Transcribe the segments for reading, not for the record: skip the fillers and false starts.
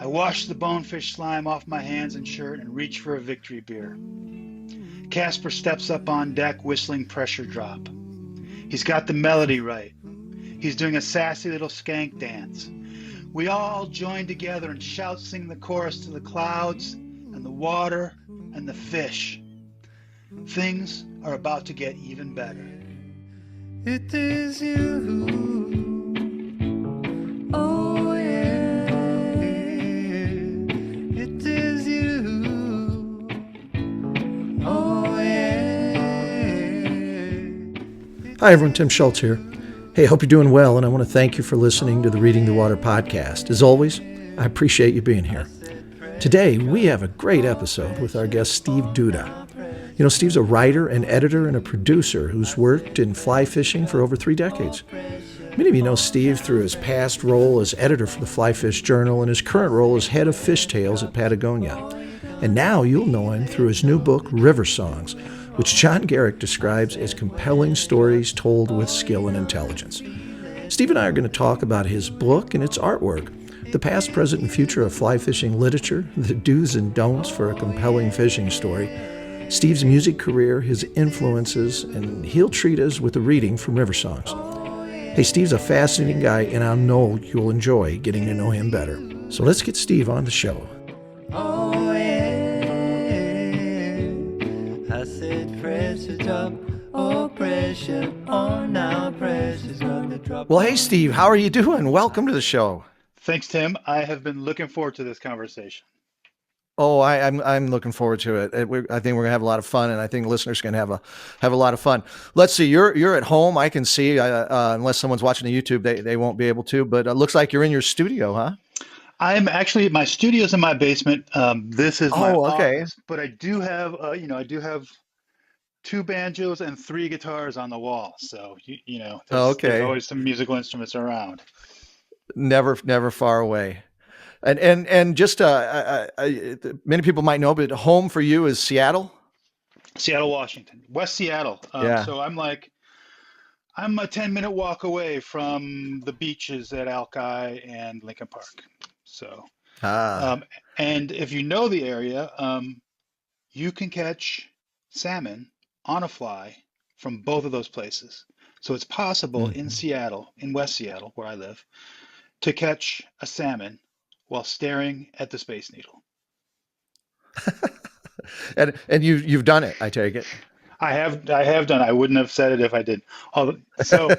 I wash the bonefish slime off my hands and shirt and reach for a victory beer. Casper steps up on deck whistling Pressure Drop. He's got the melody right. He's doing a sassy little skank dance. We all join together and shout, sing the chorus to the clouds and the water and the fish. Things are about to get even better. It is you. Oh yeah. It is you. Oh yeah. Hi everyone, Tim Schultz here. Hey, I hope you're doing well, and I want to thank you for listening to the Reading the Water podcast. As always, I appreciate you being here. Today, we have a great episode with our guest, Steve Duda. You know, Steve's a writer, an editor, and a producer who's worked in fly fishing for over 3 decades. Many of you know Steve through his past role as editor for the FlyFish Journal and his current role as head of fish tales at Patagonia. And now you'll know him through his new book, River Songs, which John Garrick describes as compelling stories told with skill and intelligence. Steve and I are going to talk about his book and its artwork, the past, present, and future of fly fishing literature, the do's and don'ts for a compelling fishing story, Steve's music career, his influences, and he'll treat us with a reading from River Songs. Hey, Steve's a fascinating guy, and I know you'll enjoy getting to know him better. So let's get Steve on the show. Oh yeah. I said pressure drop. Oh pressure. Oh now pressure's gonna drop. Well, hey, Steve, how are you doing? Welcome to the show. Thanks, Tim. I have been looking forward to this conversation. Oh, I'm looking forward to it. I think we're gonna have a lot of fun, and I think listeners can have a lot of fun. Let's see. You're at home. I can see. Unless someone's watching the YouTube, they won't be able to. But it looks like you're in your studio, huh? I'm actually, my studio's in my basement. This is my Oh, okay. office, but I do have, I do have 2 banjos and 3 guitars on the wall. So, there's Okay. always some musical instruments around. Never far away. And just many people might know, but home for you is Seattle. Seattle, Washington, West Seattle. Yeah. So I'm a 10-minute walk away from the beaches at Alki and Lincoln Park. So, Ah. um, and if you know the area, you can catch salmon on a fly from both of those places. So it's possible in Mhm. Seattle, in West Seattle, where I live, to catch a salmon while staring at the Space Needle. And you've done it, I take it. I have done. I wouldn't have said it if I didn't. So,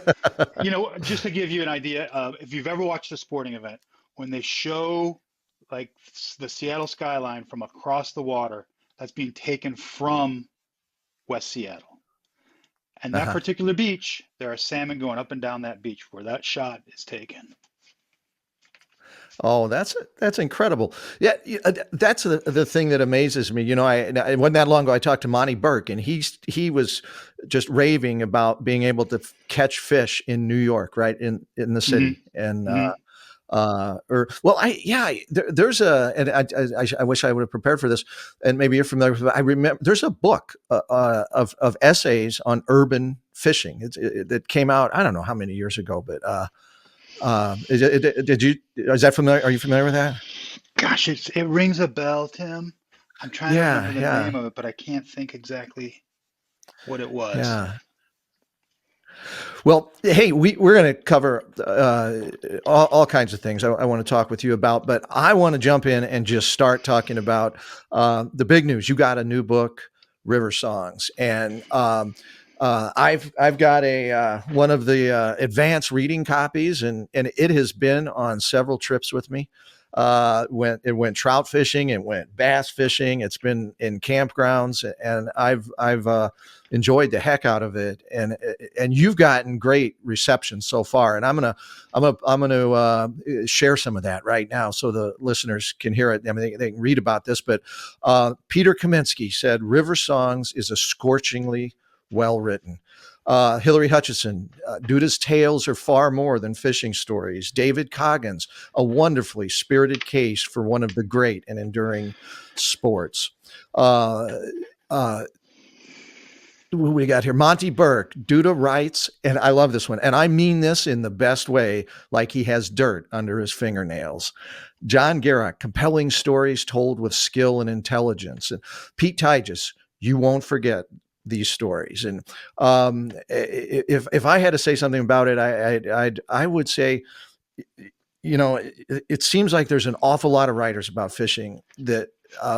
just to give you an idea, if you've ever watched a sporting event, when they show like the Seattle skyline from across the water, that's being taken from West Seattle. And that Uh-huh. particular beach, there are salmon going up and down that beach where that shot is taken. Oh, that's incredible. Yeah, that's the thing that amazes me. You know, it wasn't that long ago I talked to Monty Burke, and he was just raving about being able to catch fish in New York, right in the Hmm. city, and Hmm. there's and I wish I would have prepared for this, and maybe you're familiar with it. I remember there's a book of essays on urban fishing. That came out, I don't know how many years ago, but is that familiar? Are you familiar with that? Gosh, it rings a bell, Tim. I'm trying to Yeah, remember the yeah, name of it, but I can't think exactly what it was. yeah. Well, hey, we're going to cover all kinds of things I want to talk with you about, but I want to jump in and just start talking about the big news. You got a new book, River Songs, and I've got a one of the advanced reading copies, and it has been on several trips with me. Went trout fishing, it went bass fishing. It's been in campgrounds, and I've enjoyed the heck out of it. And you've gotten great reception so far. And I'm gonna share some of that right now so the listeners can hear it. I mean, they can read about this. But Peter Kaminsky said River Songs is a scorchingly well written. Hillary Hutchison, Duda's tales are far more than fishing stories. David Coggins, a wonderfully spirited case for one of the great and enduring sports. Uh, uh, What we got here? Monty Burke, Duda writes, and I love this one, and I mean this in the best way, like he has dirt under his fingernails. John Garrock, compelling stories told with skill and intelligence. And Pete Tiges, you won't forget these stories. And if I had to say something about it, I would say, it seems like there's an awful lot of writers about fishing that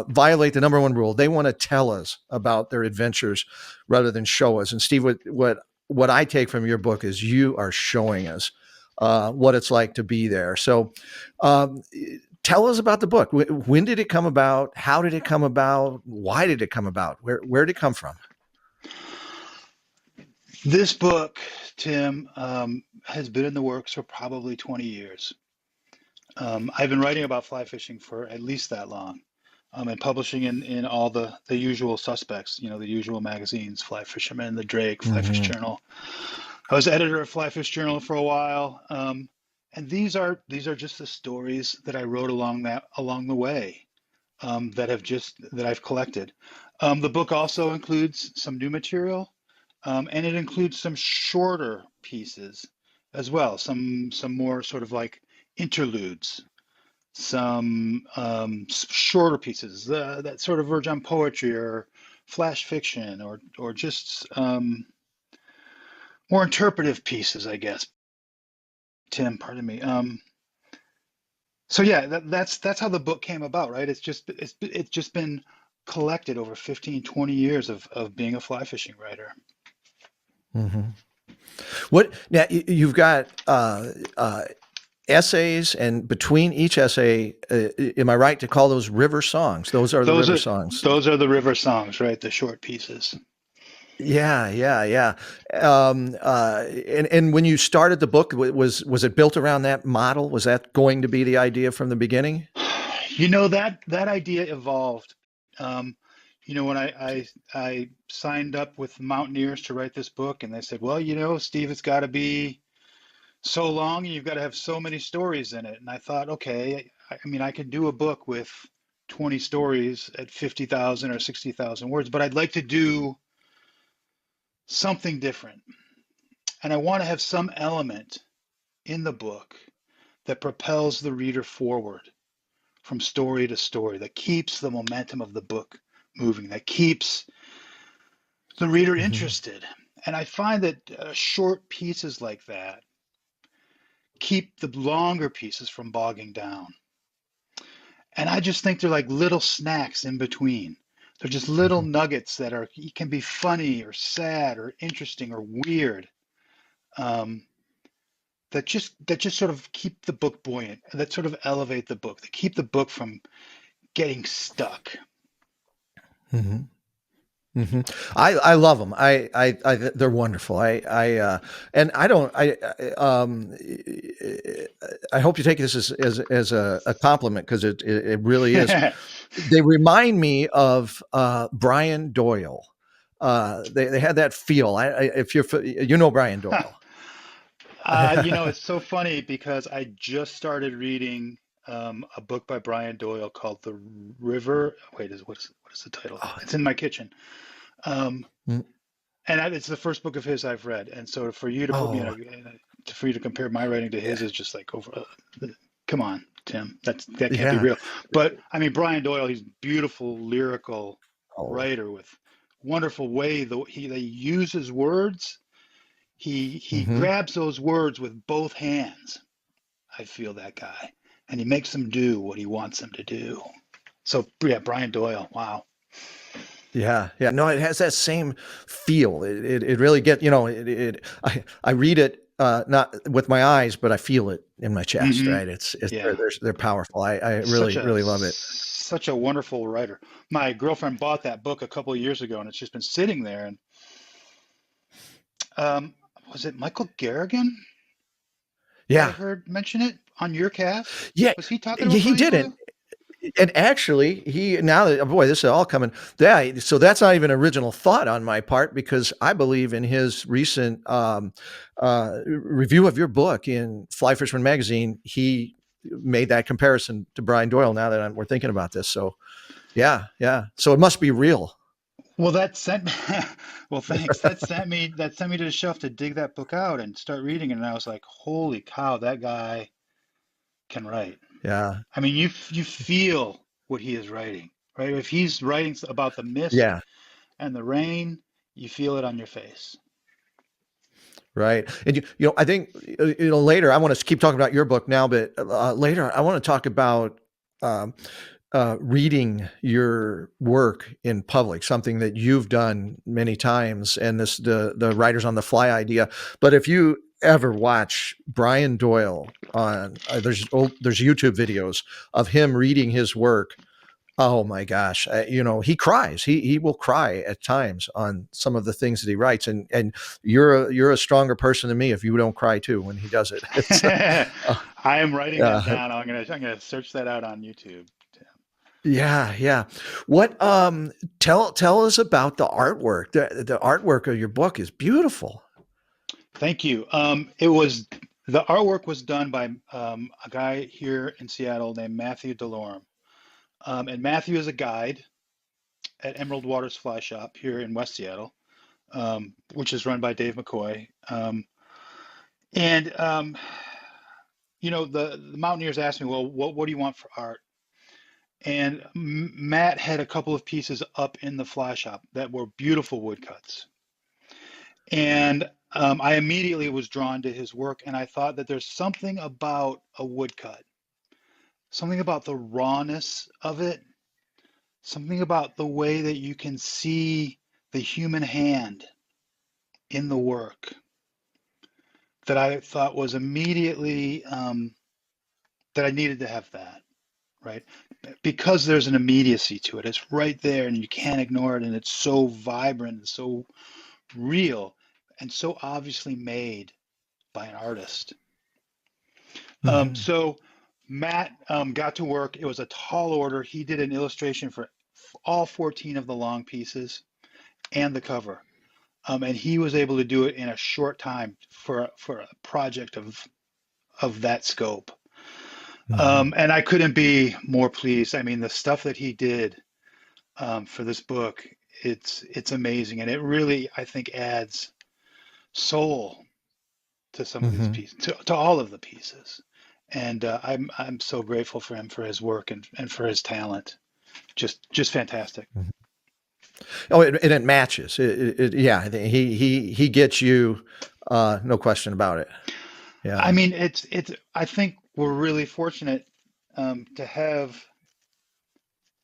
violate the number one rule. They want to tell us about their adventures rather than show us. And Steve, what I take from your book is you are showing us what it's like to be there. So tell us about the book. When did it come about? How did it come about? Why did it come about? Where did it come from? This book, Tim, has been in the works for probably 20 years. I've been writing about fly fishing for at least that long, and publishing in all the usual suspects, the usual magazines, Fly Fisherman, The Drake, FlyFish Journal. I was editor of FlyFish Journal for a while, and these are just the stories that I wrote along the way, that I've collected. The book also includes some new material, and it includes some shorter pieces as well, some more sort of like interludes, some shorter pieces that sort of verge on poetry or flash fiction or just more interpretive pieces, I guess. Tim, pardon me. So yeah, that's how the book came about, right? It's just been collected over 15, 20 years of being a fly fishing writer. Mm-hmm. What now? You've got essays, and between each essay, am I right to call those river songs? Those are the river songs. Those are the river songs, right? The short pieces. Yeah. And when you started the book, was it built around that model? Was that going to be the idea from the beginning? That idea evolved. When I signed up with Mountaineers to write this book, and they said, well, Steve, it's got to be so long, and you've got to have so many stories in it. And I thought, okay, I could do a book with 20 stories at 50,000 or 60,000 words, but I'd like to do something different. And I want to have some element in the book that propels the reader forward from story to story, that keeps the momentum of the book moving, that keeps the reader interested. And I find that short pieces like that keep the longer pieces from bogging down. And I just think they're like little snacks in between. They're just little nuggets that can be funny or sad or interesting or weird, that just sort of keep the book buoyant, that sort of elevate the book, that keep the book from getting stuck. Mm-hmm. I love them. They're wonderful. I hope you take this as a compliment, because it really is. They remind me of Brian Doyle. They had that feel. If you're Brian Doyle. It's so funny because I just started reading a book by Brian Doyle called The River. Wait, what is the title? It's in my kitchen. And it's the first book of his I've read. And so for you to put me for you to compare my writing to his is just like come on, Tim, that can't be real. But Brian Doyle, he's a beautiful lyrical writer with wonderful way he uses words. He grabs those words with both hands. I feel that guy, and he makes them do what he wants them to do. So yeah, Brian Doyle. Wow. Yeah. No, it has that same feel. It really I read it not with my eyes, but I feel it in my chest. Right. They're powerful. I really love it. Such a wonderful writer. My girlfriend bought that book a couple of years ago, and it's just been sitting there. And was it Michael Garrigan? Yeah, I heard mention it on your cast. Yeah, was he talking about? He didn't. And actually, this is all coming. Yeah, so that's not even original thought on my part, because I believe in his recent review of your book in Fly Fisherman magazine, he made that comparison to Brian Doyle. Now that we're thinking about this, so yeah, so it must be real. Well, that sent well, thanks. That sent me to the shelf to dig that book out and start reading it, and I was like, holy cow, that guy can write. Yeah. I mean, you feel what he is writing, right? If he's writing about the mist Yeah. and the rain, you feel it on your face. Right. And I think later I want to keep talking about your book now, but later I want to talk about um, reading your work in public, something that you've done many times, and the writers on the fly idea. But if you ever watch Brian Doyle on there's YouTube videos of him reading his work. Oh my gosh, he cries. He will cry at times on some of the things that he writes, and you're a stronger person than me if you don't cry too when he does it. It's I uh, am writing that uh, down. I'm gonna search that out on YouTube. yeah, yeah. What tell us about the artwork. The artwork of your book is beautiful. Thank you. The artwork was done by a guy here in Seattle named Matthew Delorme. And Matthew is a guide at Emerald Waters Fly Shop here in West Seattle, which is run by Dave McCoy. And the Mountaineers asked me, well, what do you want for art? And Matt had a couple of pieces up in the fly shop that were beautiful woodcuts. And I immediately was drawn to his work, and I thought that there's something about a woodcut, something about the rawness of it, something about the way that you can see the human hand in the work that I thought was immediately that I needed to have that, right? Because there's an immediacy to it. It's right there and you can't ignore it. And it's so vibrant and so real and so obviously made by an artist. Hmm. So Matt got to work. It was a tall order. He did an illustration for all 14 of the long pieces and the cover. And he was able to do it in a short time for a project of that scope. Hmm. And I couldn't be more pleased. I mean, the stuff that he did for this book, it's amazing, and it really, I think, adds soul to some of these Hmm. pieces, to all of the pieces. And I'm so grateful for him for his work and for his talent. Just fantastic. Oh, and it matches. Yeah, I think he gets you, no question about it. I Yeah. mean, it's. I think we're really fortunate to have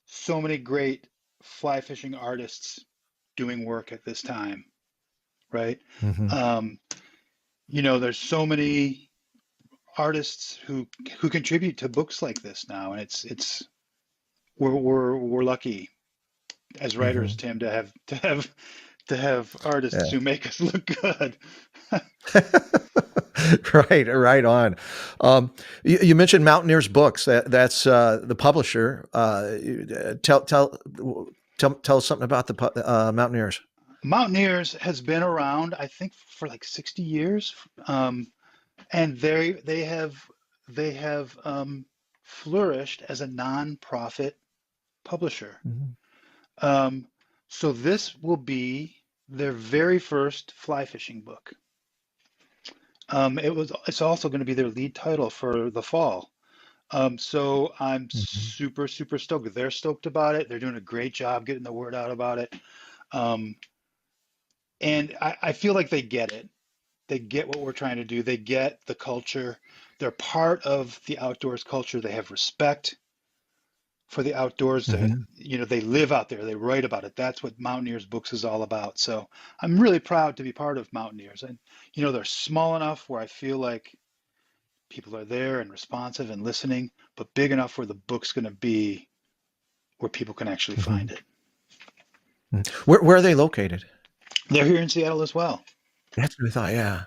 so many great fly fishing artists doing work at this time, right? Hmm. Um, there's so many artists who contribute to books like this now, and it's we're lucky as writers, Hmm. Tim, to have artists Yeah. who make us look good. Right on. You mentioned Mountaineers Books. That's the publisher. Tell us something about the Mountaineers. Mountaineers has been around, I think, for like 60 years, and they have flourished as a nonprofit publisher. Mhm. Um, so this will be their very first fly fishing book. It's also going to be their lead title for the fall. So I'm Mhm. super, super stoked. They're stoked about it. They're doing a great job getting the word out about it. Um, and I feel like they get it. They get what we're trying to do. They get the culture. They're part of the outdoors culture. They have respect for the outdoors. Mhm. They live out there. They write about it. That's what Mountaineers Books is all about. So I'm really proud to be part of Mountaineers. And they're small enough where I feel like people are there and responsive and listening, but big enough where the book's going to be where people can actually find Mhm. it. Mhm. Where are they located? They're here in Seattle as well. That's what I thought. Yeah.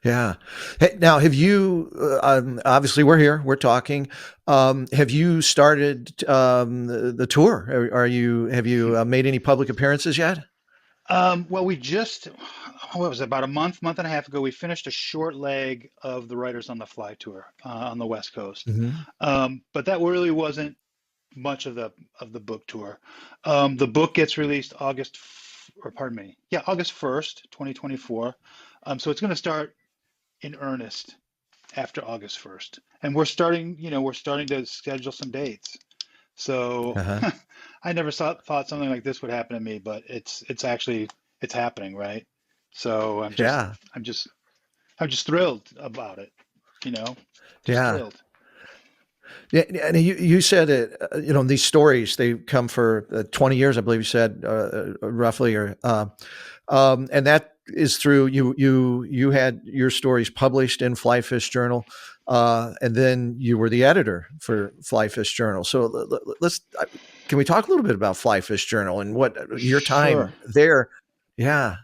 Yeah. Hey, now, have you? Obviously, we're here. We're talking. Have you started the tour? Are you? Have you made any public appearances yet? Well, we just, what was it, about a month and a half ago, we finished a short leg of the Writers on the Fly tour on the West Coast. Hmm. But that really wasn't much of the book tour. The book gets released August 1st, 2024. So it's going to start in earnest after August 1st. And we're starting to schedule some dates. So Uh-huh. I never thought something like this would happen to me, but it's happening, right? So Yeah. I'm just thrilled about it, you know, just Yeah. thrilled. Yeah, and you said it. These stories they come for 20 years, I believe you said, roughly, or and that is through you had your stories published in FlyFish Journal, and then you were the editor for FlyFish Journal. So let's can we talk a little bit about FlyFish Journal and what your Sure. time there? Yeah.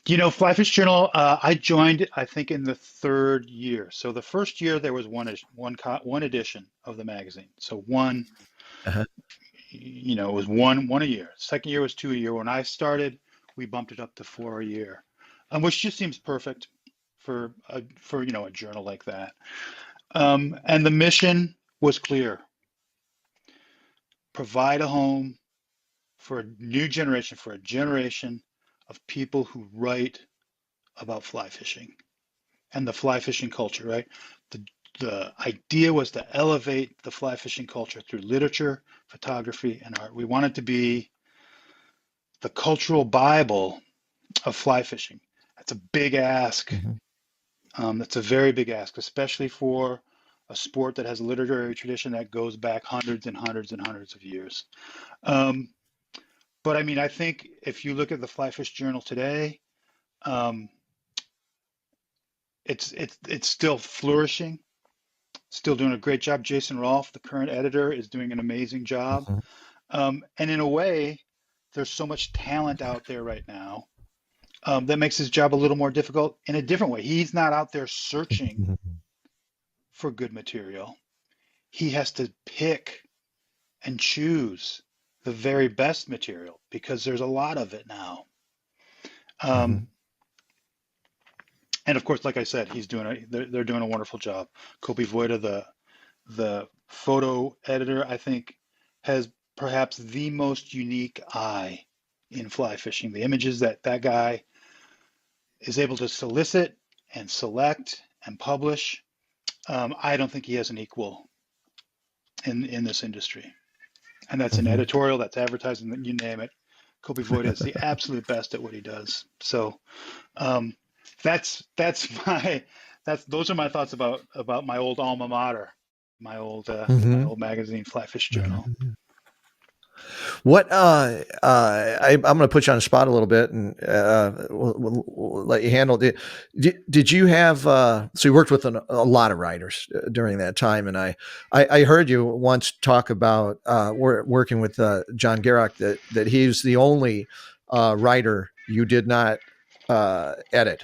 FlyFish Journal, I joined, I think, in the third year. So the first year there was one edition of the magazine. So Uh-huh. it was one a year. Second year was two a year. When I started, we bumped it up to four a year, which just seems perfect for a journal like that. And the mission was clear: provide a home for a new generation, for a generation of people who write about fly fishing and the fly fishing culture, right? The, the idea was to elevate the fly fishing culture through literature, photography, and art. We wanted to be the cultural Bible of fly fishing. That's a big ask. Hmm. That's a very big ask, especially for a sport that has a literary tradition that goes back hundreds and hundreds and hundreds of years. Um, but I mean, I think if you look at the Flyfish Journal today, um, it's still flourishing, still doing a great job. Jason Rolfe, the current editor, is doing an amazing job. Hmm. And in a way, there's so much talent out there right now that makes his job a little more difficult in a different way. He's not out there searching for good material. He has to pick and choose the very best material because there's a lot of it now. Um, Hmm. and of course, like I said, they're doing a wonderful job. Kobe Voida, the photo editor, I think, has perhaps the most unique eye in fly fishing. The images that guy is able to solicit and select and publish, I don't think he has an equal in this industry. And that's an Hmm. editorial, that's advertising, you name it. Kobe Voida is the absolute best at what he does. So um, that's those are my thoughts about my old alma mater, my Hmm. old magazine, Flyfish Journal. What I'm going to put you on the spot a little bit, and we'll let you handle it. Did you have so you worked with a lot of writers during that time, and I heard you once talk about working with John Garrock that he's the only writer you did not edit.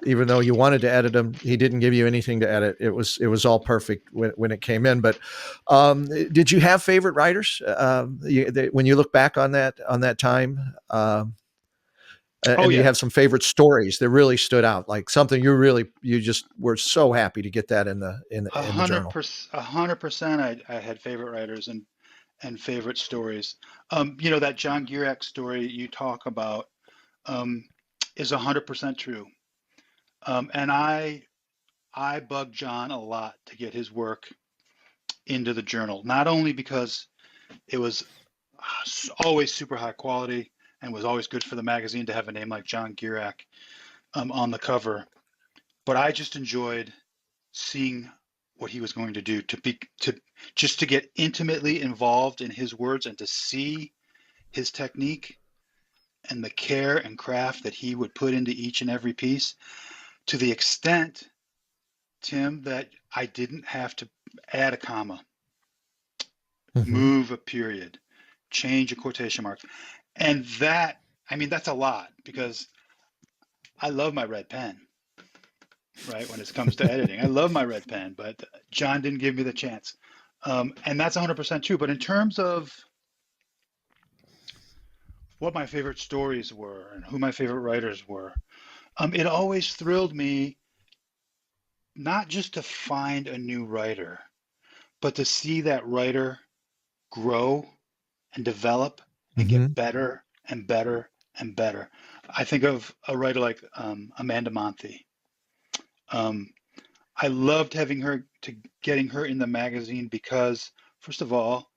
Even though you wanted to edit him, he didn't give you anything to edit. It was all perfect when it came in. But did you have favorite writers when you look back on that time? Oh And do you yeah, have some favorite stories that really stood out, like something you just were so happy to get that a in the hundred journal? percent, 100%. I had favorite writers and favorite stories. That John Gierach story you talk about um, is 100% true. And I bugged John a lot to get his work into the journal, not only because it was always super high quality and was always good for the magazine to have a name like John Gierach on the cover, but I just enjoyed seeing what he was going to do to just to get intimately involved in his words and to see his technique and the care and craft that he would put into each and every piece to the extent, Tim, that I didn't have to add a comma, Hmm. move a period, change a quotation mark. And I mean, that's a lot because I love my red pen, right? When it comes to editing, I love my red pen, but John didn't give me the chance. And that's 100% true. But in terms of what my favorite stories were and who my favorite writers were, it always thrilled me not just to find a new writer, but to see that writer grow and develop and Mm-hmm. get better and better and better. I think of a writer like Amanda Monthi. Um, I loved having her to getting her in the magazine because, first of all,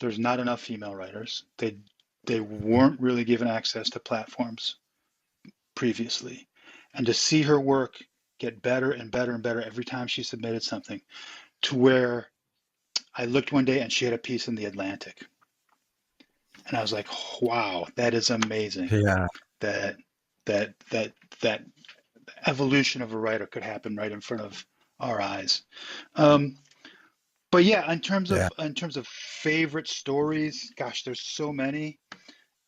there's not enough female writers. They weren't really given access to platforms previously, and to see her work get better and better and better every time she submitted something, to where I looked one day and she had a piece in the Atlantic, and I was like, wow, that is amazing. Yeah. That that evolution of a writer could happen right in front of our eyes. Um, but yeah, Yeah. in terms of favorite stories, gosh, there's so many.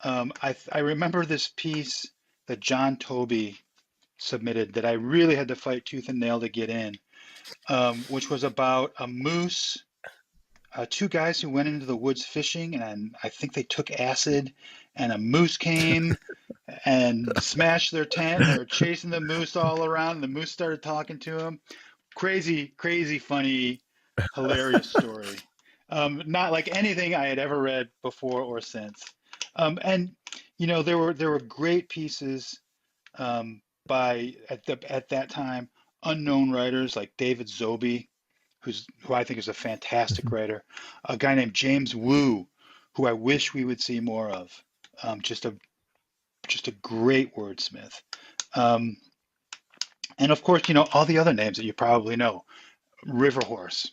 I remember this piece that John Toby submitted that I really had to fight tooth and nail to get in, which was about a moose. Two guys who went into the woods fishing, and I think they took acid, and a moose came and smashed their tent, and they were chasing the moose all around, and the moose started talking to them. Crazy, crazy, funny, hilarious story. Not like anything I had ever read before or since. And there were great pieces by at that time unknown writers like David Zoby, who I think is a fantastic Mhm. writer. A guy named James Wu, who I wish we would see more of. Just a great wordsmith. Um, and of course, all the other names that you probably know. River Horse.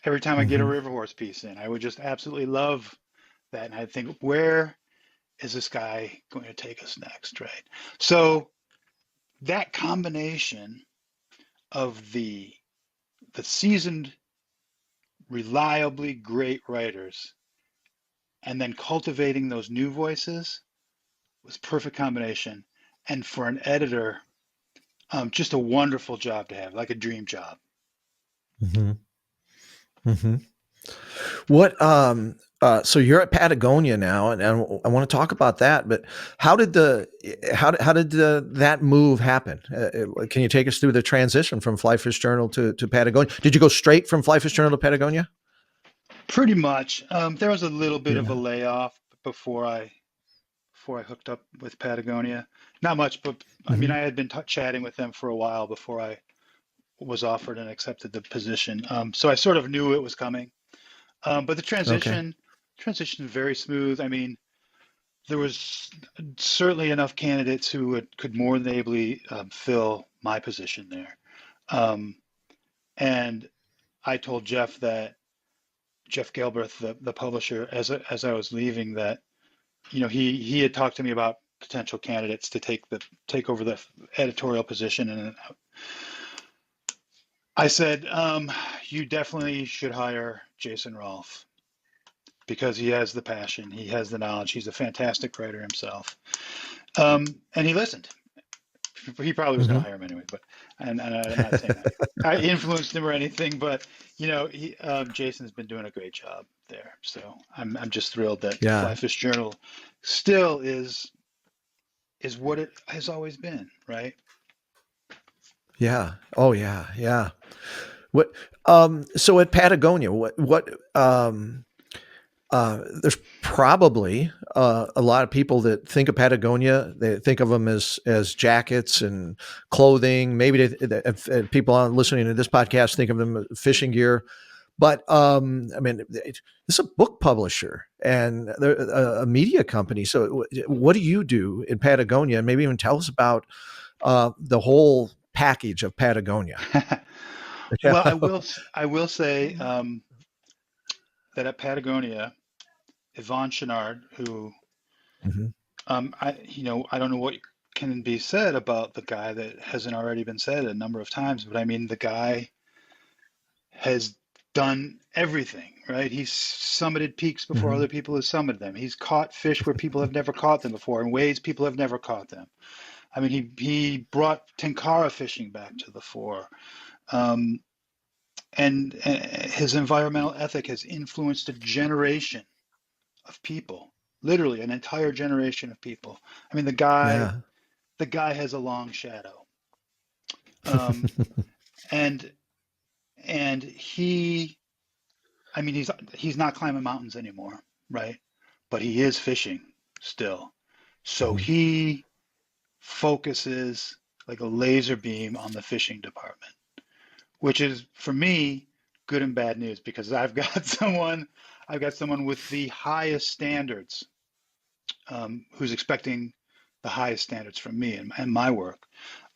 Every time I get a Mhm. River Horse piece in, I would just absolutely love that. And I think, where is this guy going to take us next, right? So that combination of the seasoned, reliably great writers, and then cultivating those new voices was perfect combination. And for an editor, just a wonderful job to have, like a dream job. Mhm. Mhm. What so you're at Patagonia now, and I want to talk about that, but how did that move happen? Can you take us through the transition from FlyFish Journal to Patagonia? Did you go straight from FlyFish Journal to Patagonia? Pretty much. There was a little bit of a Yeah. layoff before I hooked up with Patagonia. Not much, but I mean, Mhm. I had been chatting with them for a while before I was offered and accepted the position. So I sort of knew it was coming. But the Okay. transition is very smooth. I mean, there was certainly enough candidates who could more than ably fill my position there. Um, and I told Jeff Galbraith, the publisher, as I was leaving, that he had talked to me about potential candidates to take over the editorial position, and I said, you definitely should hire Jason Rolfe because he has the passion, he has the knowledge, he's a fantastic writer himself, and he listened. He probably was going to Mhm. hire him anyway, but and I'm not saying I influenced him or anything, but Jason's been doing a great job there, so I'm just thrilled that Yeah. FlyFish Journal still is what it has always been, right? Yeah. Oh yeah. Yeah. What so at Patagonia, what there's probably a lot of people that think of Patagonia. They think of them as jackets and clothing. Maybe if people on listening to this podcast think of them as fishing gear. But I mean, it's a book publisher and they're a media company. So, what do you do in Patagonia? And maybe even tell us about the whole package of Patagonia. Yeah. Well, I will say that at Patagonia, Yvonne Chenard, who Mhm. I don't know what can be said about the guy that hasn't already been said a number of times, but I mean, the guy has done everything, right? He's summited peaks before Mhm. other people have summited them. He's caught fish where people have never caught them before, in ways people have never caught them. I mean, he brought tenkara fishing back to the fore. Um, and his environmental ethic has influenced a generation of people, literally an entire generation of people. I mean, Yeah. the guy has a long shadow. Um, and and he I mean, he's not climbing mountains anymore, right? But he is fishing still. So Hmm. he focuses like a laser beam on the fishing department, which is for me good and bad news because I've got someone with the highest standards, who's expecting the highest standards from me and my work.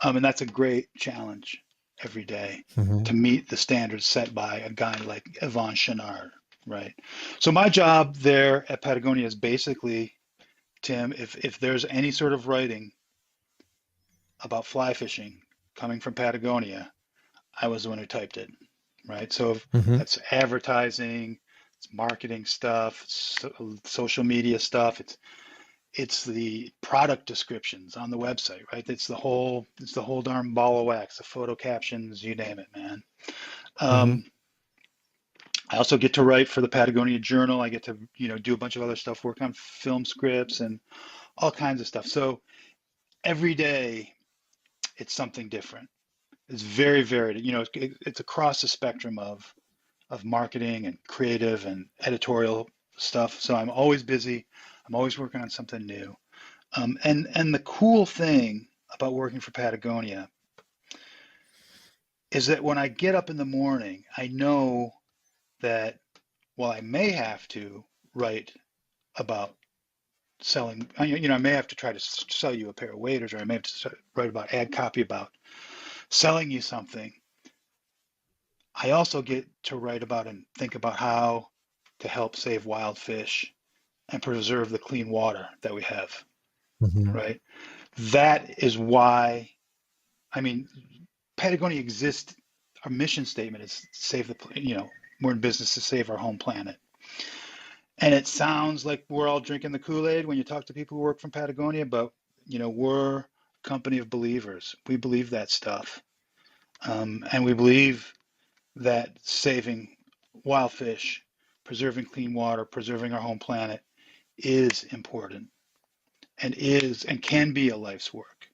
And that's a great challenge every day Hmm. to meet the standards set by a guy like Yvon Chouinard, right? So my job there at Patagonia is basically, Tim, if there's any sort of writing about fly fishing coming from Patagonia, I was the one who typed it, right? So if Hmm. that's advertising, it's marketing stuff, social media stuff. It's the product descriptions on the website, right? It's the whole darn ball of wax, the photo captions, you name it, man. Hmm. Um, I also get to write for the Patagonia Journal. I get to, do a bunch of other stuff, work on film scripts and all kinds of stuff. So every day it's something different. It's very varied. It's across the spectrum of marketing and creative and editorial stuff. So I'm always busy. I'm always working on something new. And the cool thing about working for Patagonia is that when I get up in the morning, I know that while I may have to write about selling, I may have to try to sell you a pair of waders, or I may have to write about ad copy about selling you something. I also get to write about and think about how to help save wild fish and preserve the clean water that we have, Hmm. right? That is why, I mean, Patagonia exists. Our mission statement is save the, we're in business to save our home planet. And it sounds like we're all drinking the Kool-Aid when you talk to people who work from Patagonia, but we're a company of believers. We believe that stuff. And we believe that saving wild fish, preserving clean water, preserving our home planet is important and can be a life's work.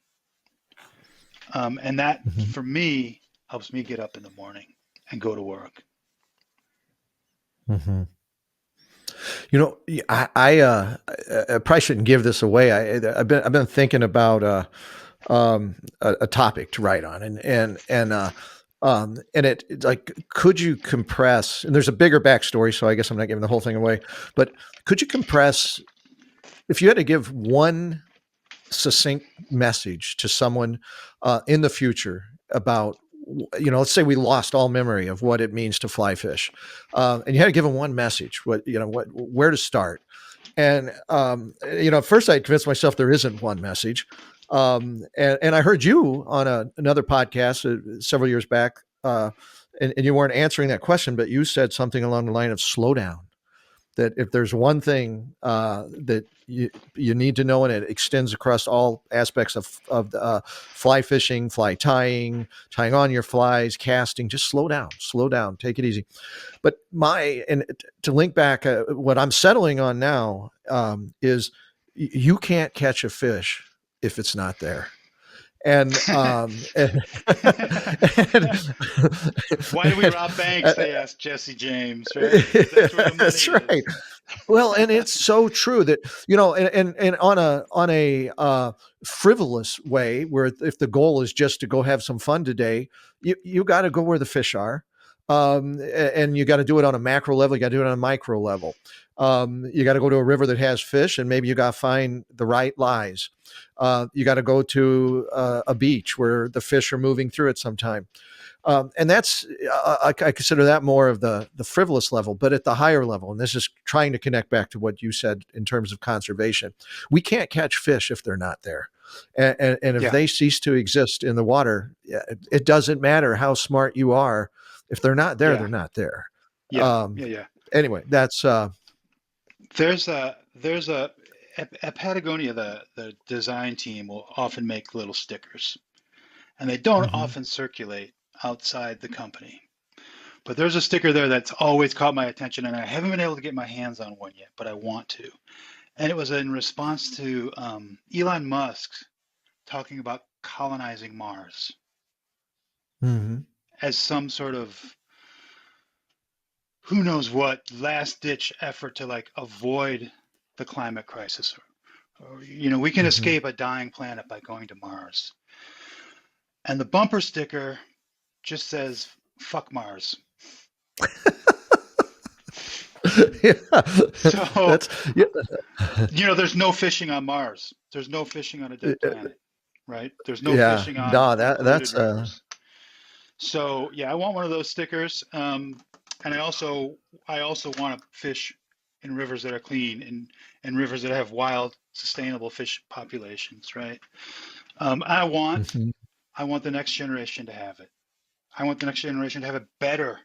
And that, Hmm. for me, helps me get up in the morning and go to work. Hmm. I probably shouldn't give this away. I've been thinking about a topic to write on, and it's like, could you compress? And there's a bigger backstory, so I guess I'm not giving the whole thing away. But could you compress if you had to give one succinct message to someone in the future about, let's say we lost all memory of what it means to fly fish, and you had to give them one message, where to start. And at first I convinced myself there isn't one message. And I heard you on another podcast several years back, and you weren't answering that question, but you said something along the line of slow down. That if there's one thing that you need to know, and it extends across all aspects of fly fishing, fly tying on your flies, casting, just slow down, take it easy. But to link back, what I'm settling on now is you can't catch a fish if it's not there. And, and Why do we rob banks? They asked Jesse James, right? Because that's where the money that's right. is. Well, and it's so true that, and on a frivolous way, where if the goal is just to go have some fun today, you got to go where the fish are, and you got to do it on a macro level. You got to do it on a micro level. You got to go to a river that has fish, and maybe you got to find the right lies. You got to go to a beach where the fish are moving through it sometime. And that's I consider that more of the frivolous level, but at the higher level, and this is trying to connect back to what you said in terms of conservation. We can't catch fish if they're not there, and if Yeah, they cease to exist in the water, it doesn't matter how smart you are. If they're not there, yeah, they're not there. yeah, Um, yeah, yeah. anyway, that's There's a at Patagonia, the design team will often make little stickers, and they don't mhm. often circulate outside the company. But there's a sticker there that's always caught my attention, and I haven't been able to get my hands on one yet, but I want to. And it was in response to Elon Musk talking about colonizing Mars Mhm. as some sort of who knows what last ditch effort to like avoid the climate crisis. Or, we can Hmm. escape a dying planet by going to Mars. And the bumper sticker just says, fuck Mars. Yeah, So, that's yeah. there's no fishing on Mars. There's no fishing on a dead planet, right? There's no Yeah, fishing on no, polluted that's rivers. So yeah, I want one of those stickers. And I also want to fish in rivers that are clean and rivers that have wild, sustainable fish populations, right? I want mhm, I want the next generation to have it. I want the next generation to have it better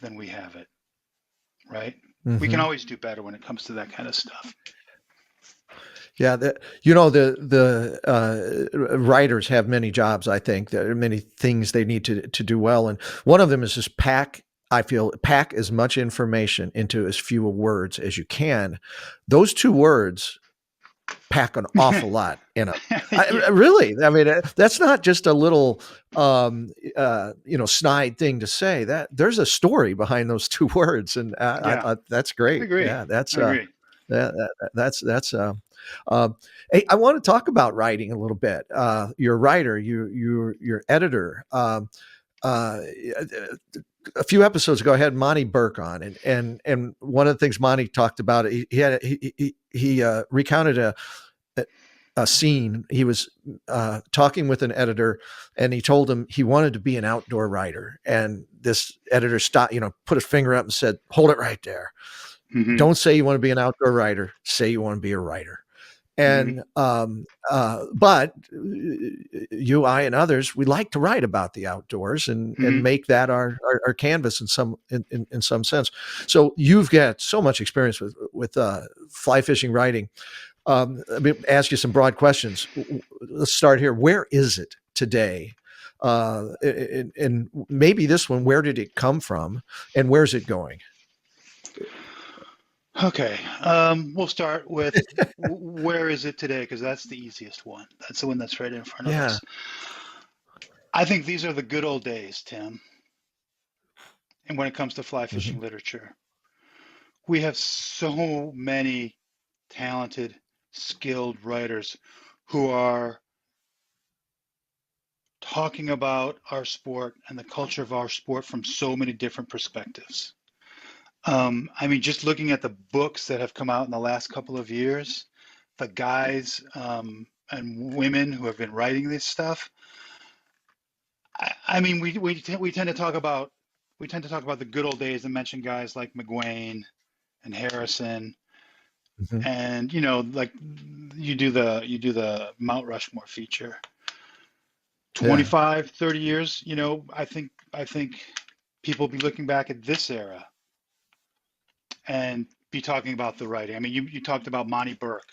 than we have it, right? We can mhm. always do better when it comes to that kind of stuff. Yeah, writers have many jobs. I think there are many things they need to do well, and one of them is just pack. I feel pack as much information into as few words as you can. Those two words pack an awful lot in them. Yeah, Really, I mean, that's not just a little, snide thing to say. That there's a story behind those two words, and I yeah, thought that's I great. agree. Yeah, that's I agree. that's hey, I want to talk about writing a little bit. You're a writer, you're editor. Uh, a few episodes ago, I had Monty Burke on, and one of the things Monty talked about, he recounted a scene. He was talking with an editor, and he told him he wanted to be an outdoor writer, and this editor stopped, put his finger up and said, "Hold it right there. Hmm. Don't say you want to be an outdoor writer. Say you want to be a writer." Hmm. And but you, I, and others, we like to write about the outdoors and Hmm. make that our canvas in some sense. So you've got so much experience with fly fishing writing. Let me ask you some broad questions. Let's start here. Where is it today? And maybe this one, where did it come from, and where's it going? Okay, we'll start with where is it today? Because that's the easiest one. That's the one that's right in front of Yeah. us. I think these are the good old days, Tim. And when it comes to fly Hmm. fishing literature, we have so many talented, skilled writers who are talking about our sport and the culture of our sport from so many different perspectives. I mean, just looking at the books that have come out in the last couple of years, the guys and women who have been writing this stuff. I mean, we tend to talk about the good old days and mention guys like McGuane and Harrison, Hmm. and like you do the Mount Rushmore feature. Yeah. 25, 30 years, I think people will be looking back at this era and be talking about the writing. I mean, you talked about Monty Burke.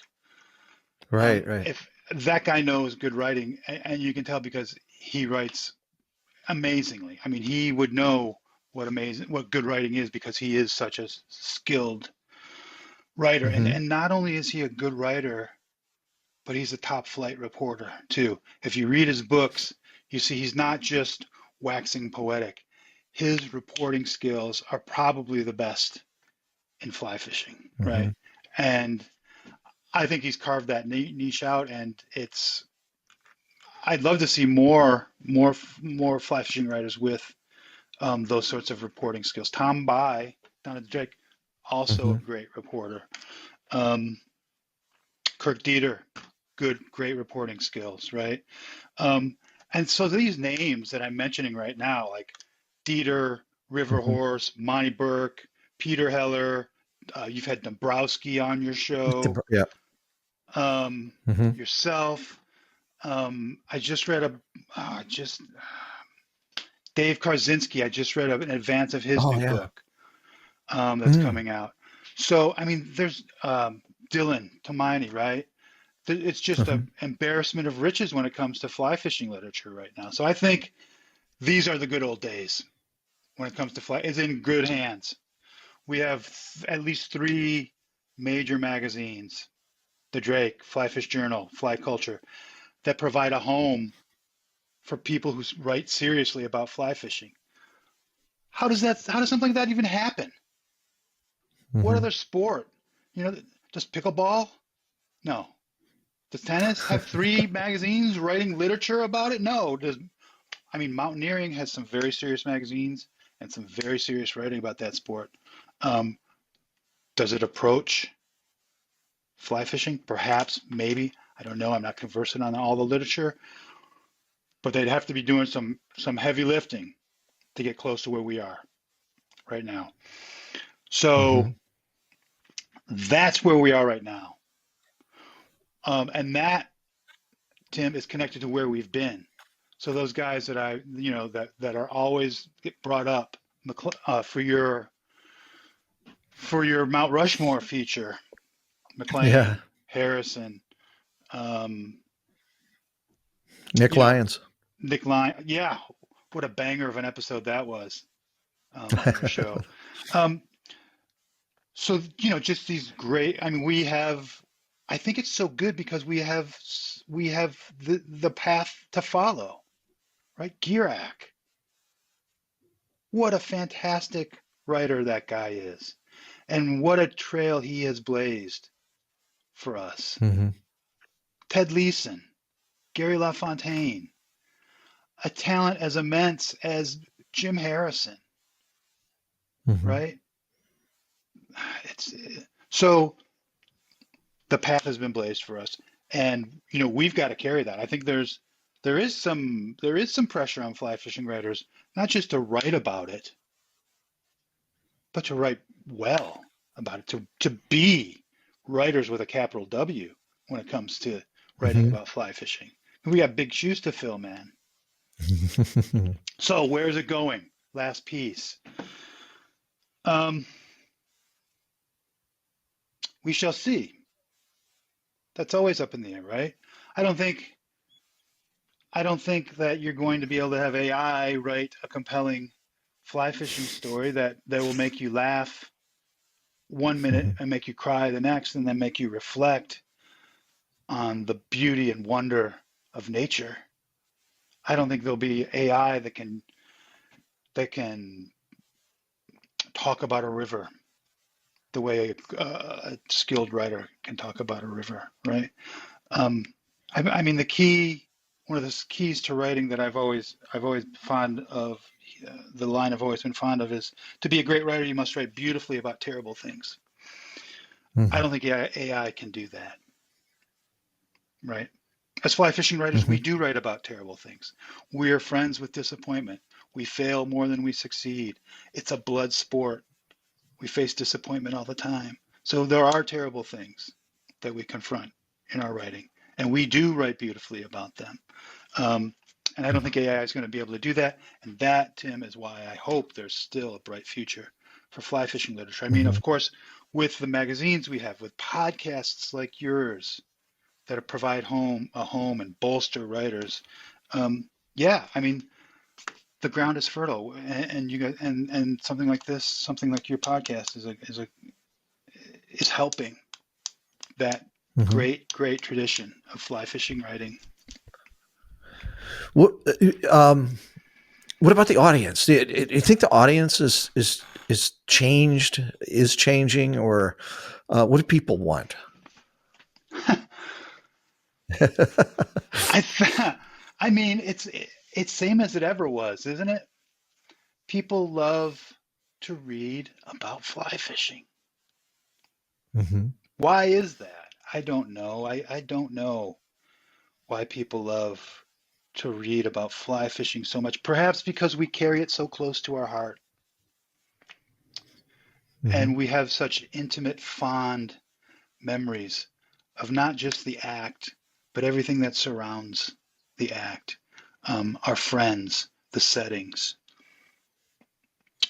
Right. Right. If that guy knows good writing, and you can tell because he writes amazingly. I mean, he would know what good writing is because he is such a skilled writer. And Hmm. and not only is he a good writer, but he's a top flight reporter too. If you read his books, you see he's not just waxing poetic. His reporting skills are probably the best in fly fishing, Hmm. right? And I think he's carved that niche out, and I'd love to see more fly fishing writers with those sorts of reporting skills. Tom By down at Drake, also a Hmm. great reporter. Um, Kirk Dieter, great reporting skills, right? Um, and so these names that I'm mentioning right now, like Dieter, River Hmm. Horse, Monty Burke, Peter Heller, you've had Dombrowski on your show, Yeah. Hmm. yourself. I just read just Dave Karzinski. I just read an advance of his Oh new yeah. book that's Mm. coming out. So I mean, there's Dylan Tomini, right? It's just Hmm. an embarrassment of riches when it comes to fly fishing literature right now. So I think these are the good old days when it comes to fly. It's in good hands. We have at least three major magazines: the Drake, FlyFish Journal, Fly Culture, that provide a home for people who write seriously about fly fishing. how does something like that even happen? What Hmm. other sport? You know, does pickleball? No. Does tennis have three magazines writing literature about it? No. I mean, mountaineering has some very serious magazines and some very serious writing about that sport. Um, does it approach fly fishing? Perhaps, maybe. I don't know. I'm not conversant on all the literature, but they'd have to be doing some heavy lifting to get close to where we are right now. So Hmm. that's where we are right now. And that, Tim, is connected to where we've been. So those guys that that are always get brought up for your Mount Rushmore feature, Yeah. McLean, Harrison, um, Nick you know, Lyons. Nick Lyon. Yeah, what a banger of an episode that was on your show. Um, so just these great. I mean, we have. I think it's so good because we have the path to follow, right? Girac. What a fantastic writer that guy is, and what a trail he has blazed for us. Hmm. Ted Leeson, Gary LaFontaine, a talent as immense as Jim Harrison, Hmm. right? It's so the path has been blazed for us, and we've got to carry that. I think there is some pressure on fly fishing writers, not just to write about it, but to write well about it, to be writers with a capital W when it comes to writing Hmm. about fly fishing. We got big shoes to fill, man. So where's it going? Last piece. Um, we shall see. That's always up in the air, right? I don't think I don't think that you're going to be able to have AI write a compelling fly fishing story that will make you laugh 1 minute and make you cry the next, and then make you reflect on the beauty and wonder of nature. I don't think there'll be AI that can talk about a river the way a skilled writer can talk about a river, right? Um, I mean, one of the keys to writing that I've always fond of, the line I've always been fond of is to be a great writer, you must write beautifully about terrible things. I Hmm. don't think AI can do that, right? As fly fishing writers, Hmm. we do write about terrible things. We are friends with disappointment. We fail more than we succeed. It's a blood sport. We face disappointment all the time. So there are terrible things that we confront in our writing, and we do write beautifully about them. Um, and I don't think AI is going to be able to do that. And that, Tim, is why I hope there's still a bright future for fly fishing literature. I mean, Hmm. of course, with the magazines we have, with podcasts like yours that provide a home and bolster writers. Yeah, I mean, the ground is fertile, and you got and something like this, something like your podcast is helping that Hmm. great tradition of fly fishing writing. What what about the audience? Do you think the audience is changed, is changing, or what do people want? I I mean, it's same as it ever was, isn't it? People love to read about fly fishing. Hmm. Why is that? I don't know. I don't know why people love to read about fly fishing so much. Perhaps because we carry it so close to our heart Hmm. and we have such intimate, fond memories of not just the act, but everything that surrounds the act. Our friends, the settings,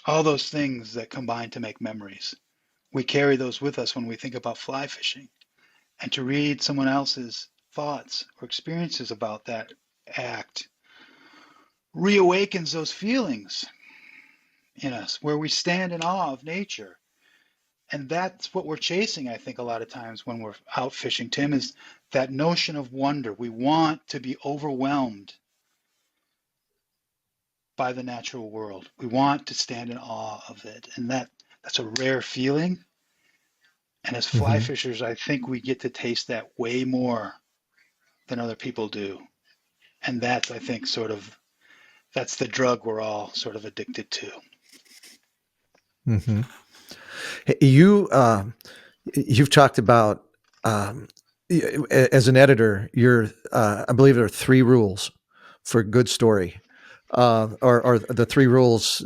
all those things that combine to make memories. We carry those with us when we think about fly fishing. And to read someone else's thoughts or experiences about that act reawakens those feelings in us where we stand in awe of nature. And that's what we're chasing, I think, a lot of times when we're out fishing, Tim, is that notion of wonder. We want to be overwhelmed by the natural world. We want to stand in awe of it. And that's a rare feeling. And as fly Mm-hmm. fishers, I think we get to taste that way more than other people do. And that's, I think, that's the drug we're all sort of addicted to. Mm-hmm. You've talked about as an editor, I believe there are 3 rules for a good story, or the 3 rules.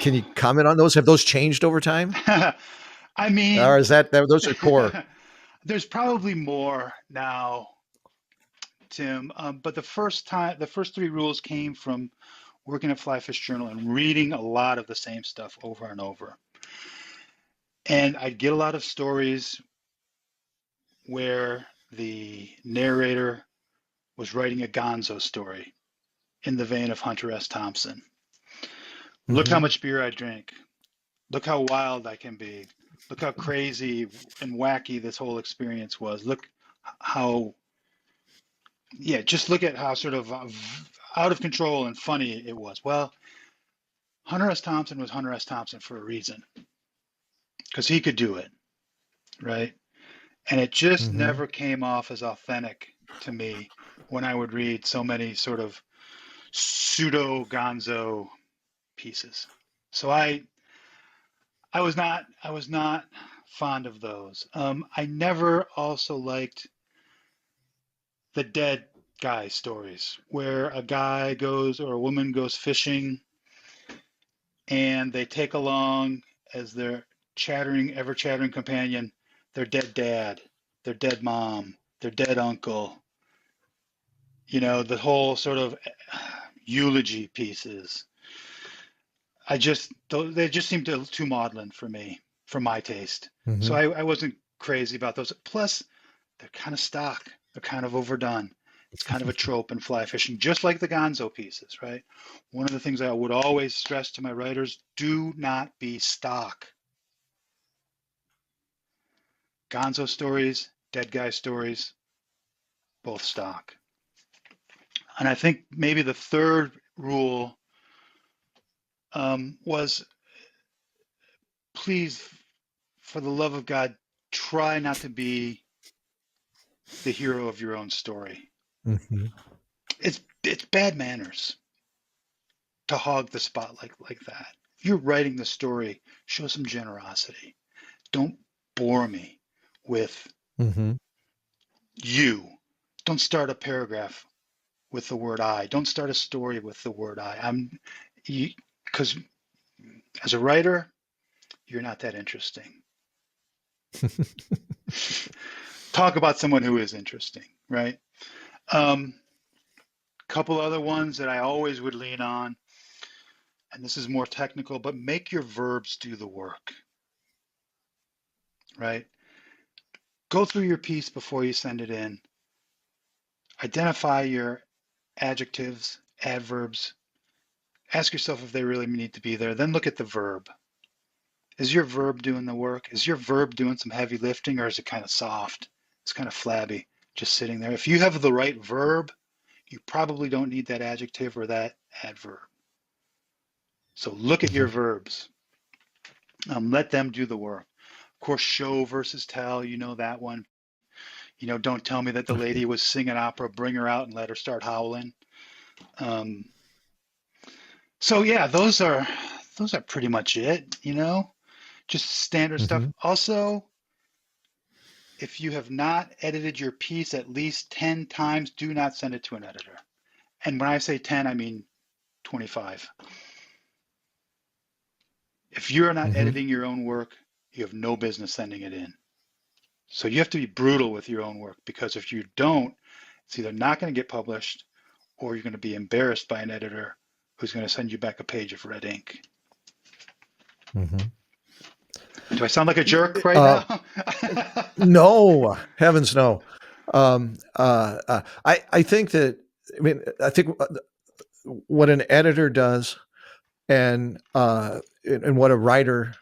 Can you comment on those? Have those changed over time, I mean, or is those are core? there's probably more now, Tim. But the first 3 rules came from working at FlyFish Journal and reading a lot of the same stuff over and over. And I'd get a lot of stories where the narrator was writing a gonzo story in the vein of Hunter S. Thompson. Look how Mm-hmm. much beer I drink. Look how wild I can be. Look how crazy and wacky this whole experience was. Look how, yeah, just look at how sort of out of control and funny it was. Well, Hunter S. Thompson was Hunter S. Thompson for a reason, because he could do it, right? And it just Mm-hmm. never came off as authentic to me when I would read so many sort of pseudo gonzo pieces. So I was not fond of those. I never also liked the dead guy stories where a guy goes or a woman goes fishing and they take along as their ever chattering companion, their dead dad, their dead mom, their dead uncle. The whole sort of eulogy pieces. They just seemed too maudlin for me, for my taste. So Mm-hmm. I wasn't crazy about those. Plus, they're kind of stock. They're kind of overdone. It's kind of a trope in fly fishing, just like the gonzo pieces, right? One of the things I would always stress to my writers, do not be stock. Gonzo stories, dead guy stories, both stock. And I think maybe the third rule was, please, for the love of God, try not to be the hero of your own story. Mm-hmm. It's bad manners to hog the spotlight like that. If you're writing the story, show some generosity. Don't bore me with Mm-hmm. you. Don't start a paragraph with the word I. Don't start a story with the word I. Because as a writer, you're not that interesting. Talk about someone who is interesting, right? Couple other ones that I always would lean on, and this is more technical, but make your verbs do the work, right? Go through your piece before you send it in. Identify your adjectives, adverbs. Ask yourself if they really need to be there. Then look at the verb. Is your verb doing the work? Is your verb doing some heavy lifting, or is it kind of soft? It's kind of flabby, just sitting there. If you have the right verb, you probably don't need that adjective or that adverb. So look at your Mm-hmm. verbs. Let them do the work. Of course, show versus tell, you know that one. Don't tell me that the lady was singing opera, bring her out and let her start howling. So yeah, those are pretty much it, just standard stuff. Mm-hmm. Also, if you have not edited your piece at least 10 times, do not send it to an editor. And when I say 10, I mean 25. If you're not Mm-hmm. editing your own work, you have no business sending it in. So you have to be brutal with your own work, because if you don't, it's either not going to get published or you're going to be embarrassed by an editor who's going to send you back a page of red ink. Mm-hmm. Do I sound like a jerk right now? No, heavens no. I think that, I think what an editor does and what a writer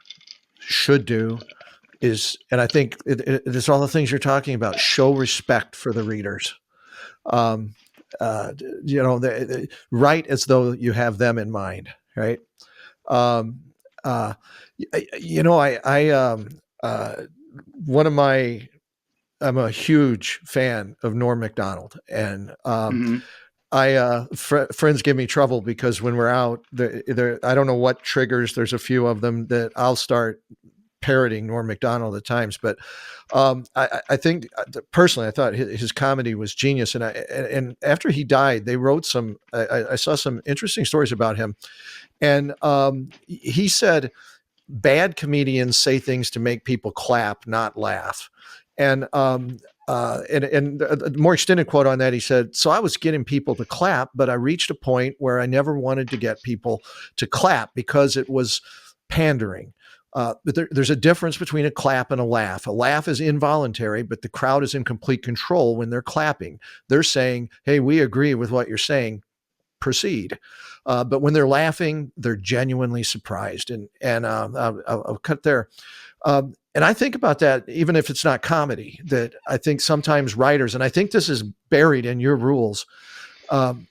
should do is, and I think it's all the things you're talking about, show respect for the readers. uh, write as though you have them in mind, right? Um, uh, I one of my I'm a huge fan of Norm Macdonald, and Hmm. friends give me trouble because when we're out, I don't know what triggers. There's a few of them that I'll start parroting Norm Macdonald at times, but I think personally, I thought his comedy was genius. And after he died, they wrote some. I saw some interesting stories about him, and he said bad comedians say things to make people clap, not laugh. And a more extended quote on that, he said, "So I was getting people to clap, but I reached a point where I never wanted to get people to clap because it was pandering." But there's a difference between a clap and a laugh. A laugh is involuntary, but the crowd is in complete control when they're clapping. They're saying, "Hey, we agree with what you're saying. Proceed." But when they're laughing, they're genuinely surprised. I'll cut there. And I think about that, even if it's not comedy, that I think sometimes writers, and I think this is buried in your rules,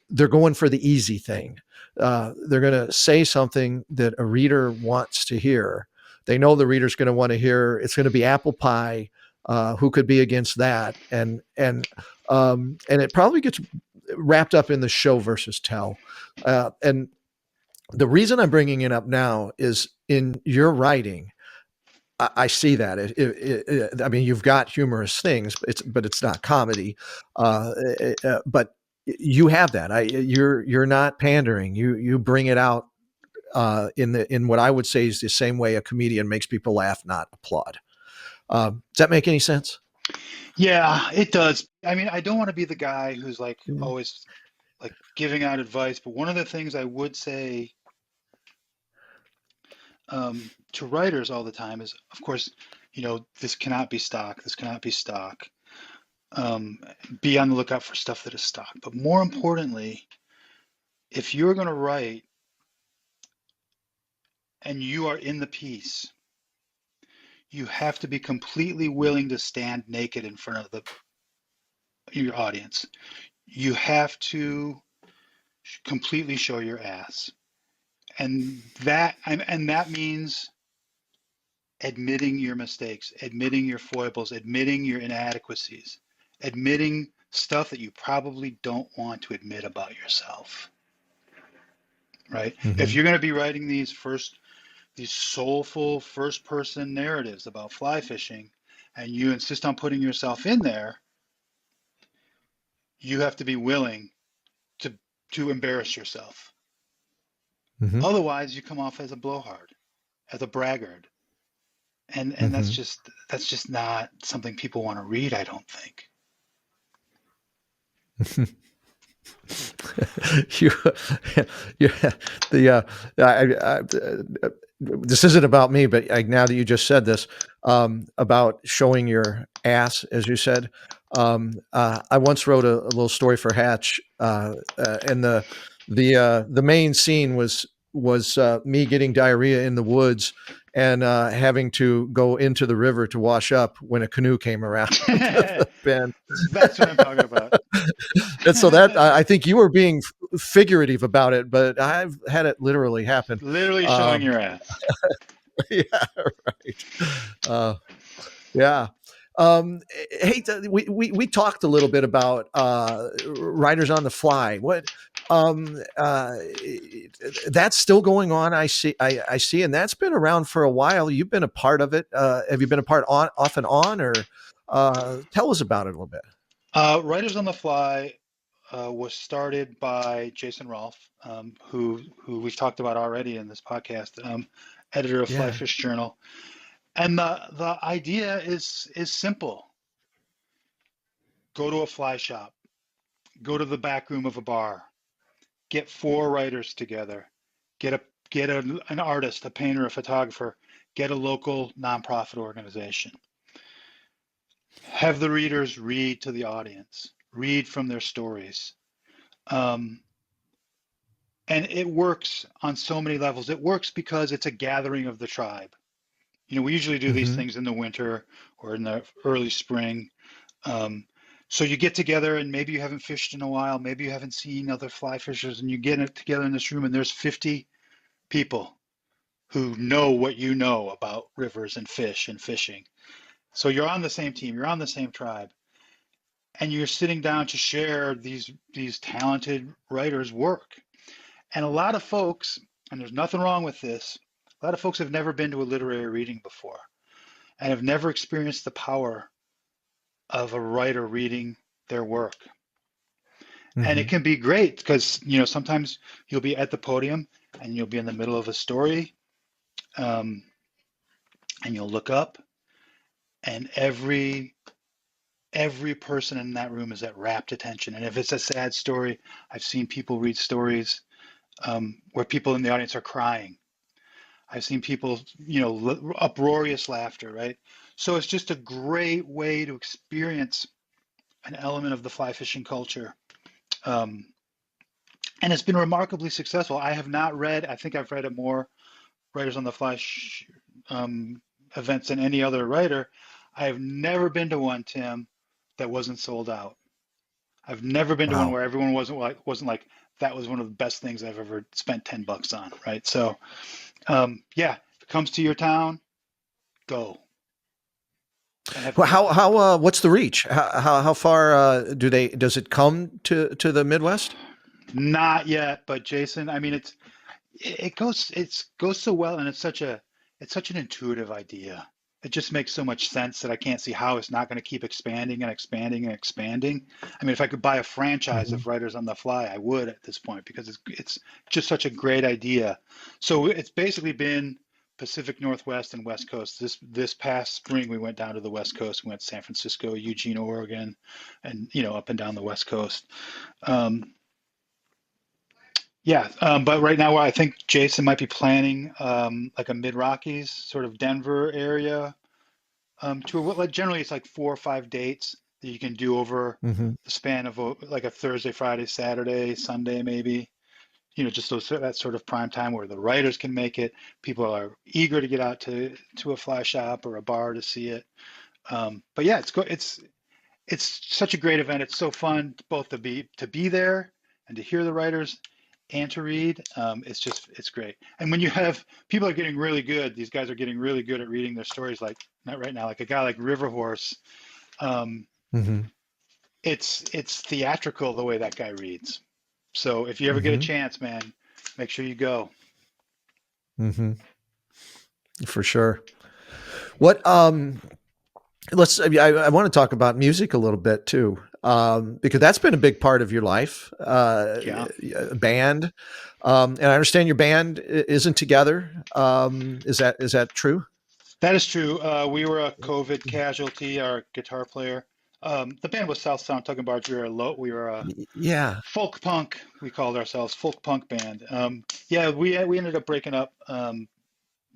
they're going for the easy thing. They're going to say something that a reader wants to hear. They know the reader's going to want to hear. It's going to be apple pie. Who could be against that? And it probably gets wrapped up in the show versus tell. And the reason I'm bringing it up now is in your writing, I see that. I mean, you've got humorous things, but it's not comedy. But you have that. You're not pandering. You bring it out in what I would say is the same way a comedian makes people laugh, not applaud. Does that make any sense? Yeah, it does. I mean, I don't want to be the guy who's like Mhm. always like giving out advice, but one of the things I would say to writers all the time is, of course, this cannot be stock. This cannot be stock. Um, be on the lookout for stuff that is stock. But more importantly, if you're going to write and you are in the piece, you have to be completely willing to stand naked in front of your audience. You have to completely show your ass, and that means admitting your mistakes, admitting your foibles, admitting your inadequacies, admitting stuff that you probably don't want to admit about yourself, right? If Mhm. you're going to be writing these soulful first person narratives about fly fishing and you insist on putting yourself in there, you have to be willing to embarrass yourself. Mhm. Otherwise, you come off as a blowhard, as a braggart, and Mhm. that's just not something people want to read, I don't think. you, you, the this isn't about me, but now that you just said this about showing your ass, as you said, I once wrote a little story for Hatch, and the main scene was me getting diarrhea in the woods and having to go into the river to wash up when a canoe came around the bend. That's what I'm talking about. And so that I think you were being figurative about it, but I've had it literally happen. Literally showing Um, your ass. yeah, right. Uh, yeah. Hey, we talked a little bit about writers on the fly. What um, uh, that's still going on. I see, and that's been around for a while. You've been a part of it. Have you been a part on off and on, or tell us about it a little bit? Writers on the Fly was started by Jason Rolfe, who we've talked about already in this podcast, editor of Yeah. FlyFish Journal. And the idea is simple. Go to a fly shop, go to the back room of a bar, get four writers together, get an artist, a painter, a photographer, get a local nonprofit organization. Have the readers read to the audience, read from their stories. Um, and it works on so many levels. It works because it's a gathering of the tribe. We usually do these Hmm. things in the winter or in the early spring. Um, So you get together and maybe you haven't fished in a while, maybe you haven't seen other fly fishers, and you get it together in this room and there's 50 people who know what you know about rivers and fish and fishing. So you're on the same team, you're on the same tribe, and you're sitting down to share these talented writers' work. And a lot of folks, and there's nothing wrong with this, a lot of folks have never been to a literary reading before and have never experienced the power of a writer reading their work. And it Mm-hmm. can be great because, sometimes you'll be at the podium and you'll be in the middle of a story, um, and you'll look up and every person in that room is at rapt attention. And if it's a sad story, I've seen people read stories where people in the audience are crying. I've seen people, uproarious laughter, right? So it's just a great way to experience an element of the fly fishing culture. Um, and it's been remarkably successful. I have not read, I think I've read more Writers on the Fly um, events than any other writer. I have never been to one, Tim, that wasn't sold out. I've never been to one Wow. where everyone wasn't like that was one of the best things I've ever spent $10 on, right? So yeah, if it comes to your town, go and have a Well, great time. what's the reach? How far does it come to the Midwest? Not yet, but Jason, I mean, it goes so well, and it's such an intuitive idea. It just makes so much sense that I can't see how it's not going to keep expanding and expanding and expanding. I mean, if I could buy a franchise Hmm. of Writers on the Fly, I would at this point because it's just such a great idea. So it's basically been Pacific Northwest and West Coast. This past spring, we went down to the West Coast. We went to San Francisco, Eugene, Oregon, and up and down the West Coast. Um, yeah, but right now I think Jason might be planning like a Mid Rockies sort of Denver area tour. Like generally, it's like 4 or 5 dates that you can do over Hmm. the span of like a Thursday, Friday, Saturday, Sunday, maybe. Just that sort of prime time where the writers can make it. People are eager to get out to a fly shop or a bar to see it. But yeah, it's such a great event. It's so fun both to be there and to hear the writers and to read. It's great. And when you have people are getting really good, these guys are getting really good at reading their stories. Like not right now, like a guy like River Horse. Um, Hmm. it's theatrical the way that guy reads. So if you ever get a Hmm. chance, man, make sure you go. Hmm. For sure. What let's I want to talk about music a little bit too, because that's been a big part of your life, Yeah. band, and I understand your band isn't together. Is that true? That is true. We were a COVID casualty. Our guitar player, the band was South Sound Tug and Barge. We were a Yeah. folk punk. We called ourselves folk punk band. Yeah, we ended up breaking up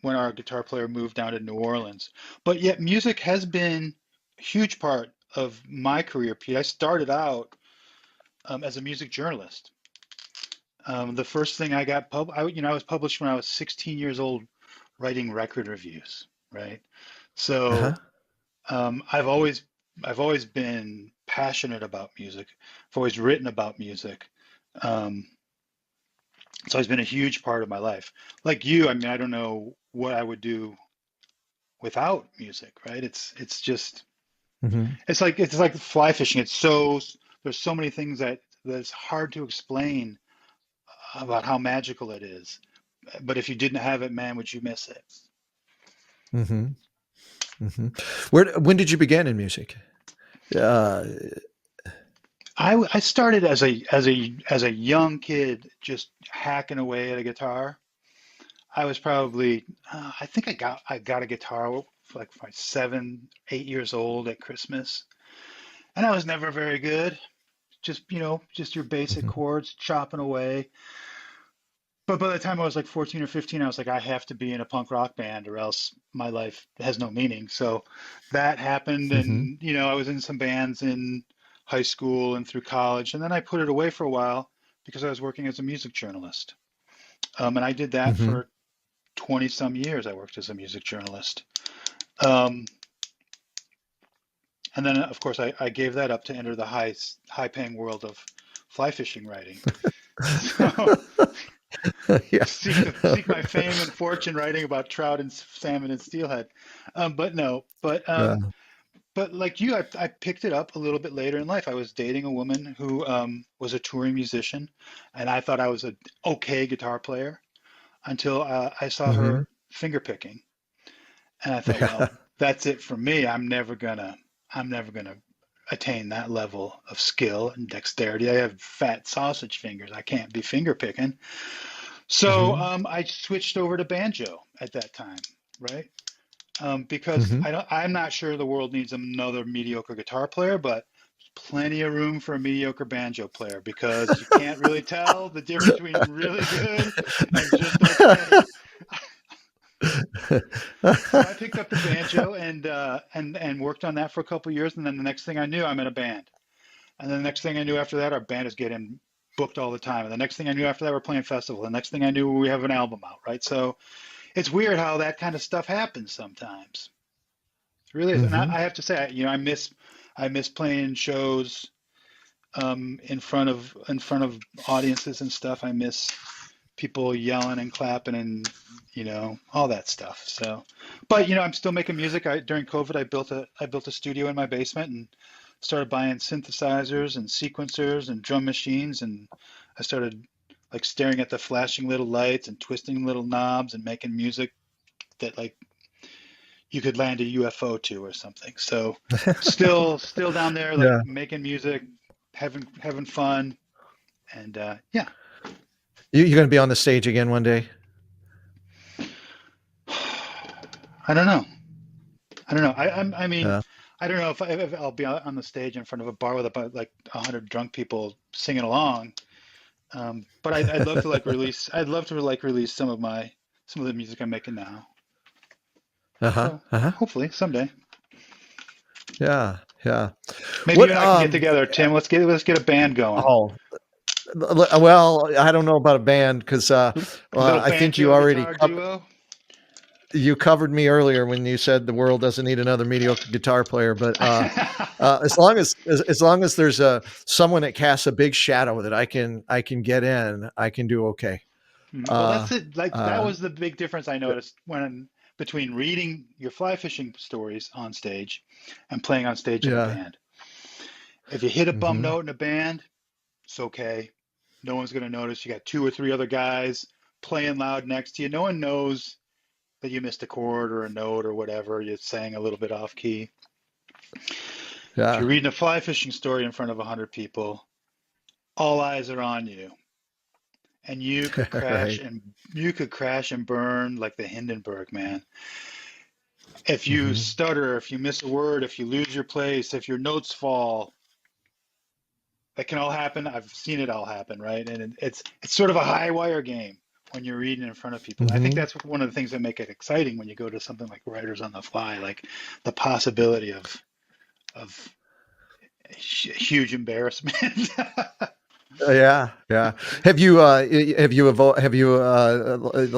when our guitar player moved down to New Orleans. But yet, music has been a huge part of my career, Pete. I started out as a music journalist. The first thing I got I was published when I was 16 years old, writing record reviews, right? Uh-huh. So I've always been passionate about music. I've always written about music. Um, it's always been a huge part of my life. Like you, I mean, I don't know what I would do without music, right? Hmm. It's like fly fishing. There's so many things that's hard to explain about how magical it is. But if you didn't have it, man, would you miss it? Hmm. Hmm. When did you begin in music? Uh, I started as a young kid just hacking away at a guitar. I was probably I think I got a guitar like 7, 8 years old at Christmas, and I was never very good. Just your basic mhm, chords chopping away. But by the time I was like 14 or 15, I was like, I have to be in a punk rock band or else my life has no meaning. So that happened, mhm, and I was in some bands in high school and through college, and then I put it away for a while because I was working as a music journalist. And I did that mhm, for 20 some years. I worked as a music journalist. Um, And then, of course, I gave that up to enter the high paying world of fly fishing writing. So Yeah. seek my fame and fortune writing about trout and salmon and steelhead. But no, Yeah. but like you, I picked it up a little bit later in life. I was dating a woman who was a touring musician, and I thought I was a okay guitar player until I saw Hmm. her finger picking, and I thought, Yeah. well, that's it for me. I'm never gonna attain that level of skill and dexterity. I have fat sausage fingers. I can't be finger picking. So Hmm. I switched over to banjo at that time, right? Because Hmm. I'm not sure the world needs another mediocre guitar player, but plenty of room for a mediocre banjo player because you can't really tell the difference between really good and just okay. So I picked up the banjo and worked on that for a couple of years, and then the next thing I knew, I'm in a band. And then the next thing I knew after that, our band is getting booked all the time. And the next thing I knew after that, we're playing festival. The next thing I knew, we have an album out, right? So it's weird how that kind of stuff happens sometimes. It really is. And Hmm. I have to say, I miss playing shows in front of audiences and stuff. I miss people yelling and clapping and all that stuff. So, but I'm still making music. During COVID, I built a studio in my basement and started buying synthesizers and sequencers and drum machines, and I started like staring at the flashing little lights and twisting little knobs and making music that like you could land a UFO to or something. So still down there like Yeah. making music, having fun, and yeah. You're going to be on the stage again one day? I don't know. I don't know. I mean, Yeah. I don't know if I'll be on the stage in front of a bar with about like 100 drunk people singing along. But I'd love to like release. I'd love to like release some of the music I'm making now. Uh-huh. So Uh-huh. hopefully someday, Yeah. Yeah. maybe you What and I can get together, Tim. Let's get a band going. oh, well, I don't know about a band because Little I think you banjo already guitar duo. you covered me earlier when you said the world doesn't need another mediocre guitar player. But as long as there's someone that casts a big shadow that I can get in, I can do okay. Well, Uh, that's it. Like that uh, was the big difference I noticed when between reading your fly fishing stories on stage and playing on stage in a yeah. band. If you hit a bum Hmm. note in a band, it's okay. No one's going to notice. You got two or three other guys playing loud next to you. No one knows that you missed a chord or a note or whatever. You sang a little bit off key. If Yeah. you're reading a fly fishing story in front of 100 people, all eyes are on you, and Right. you could crash and burn like the Hindenburg, man. If you Hmm. stutter, if you miss a word, if you lose your place, if your notes fall, that can all happen. I've seen it all happen, right? And it's sort of a high wire game when you're reading in front of people. I think Hmm. that's one of the things that make it exciting when you go to something like Writers on the Fly, like the possibility of huge embarrassment. Yeah, yeah. Have you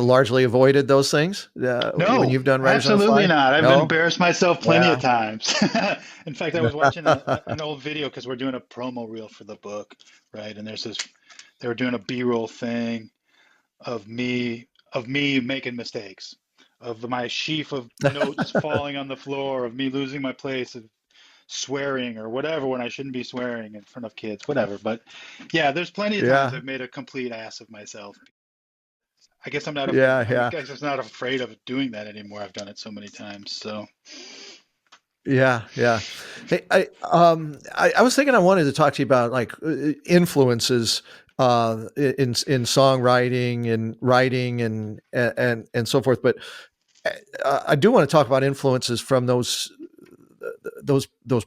largely avoided those things when No, you've done Writers on the absolutely Fly? not. I've No. embarrassed myself plenty of Yeah. times. In fact, I was watching an old video because we're doing a promo reel for the book, right? And they were doing a B-roll thing of me making mistakes, of my sheaf of notes falling on the floor, of me losing my place, of swearing or whatever when I shouldn't be swearing in front of kids, whatever. But yeah, there's plenty of times Yeah. I've made a complete ass of myself. I guess I'm not af- Yeah. I Yeah. guess I'm not afraid of doing that anymore. I've done it so many times. So Yeah. Yeah. Hey, I was thinking I wanted to talk to you about like influences in songwriting and writing and so forth. But I do want to talk about influences from those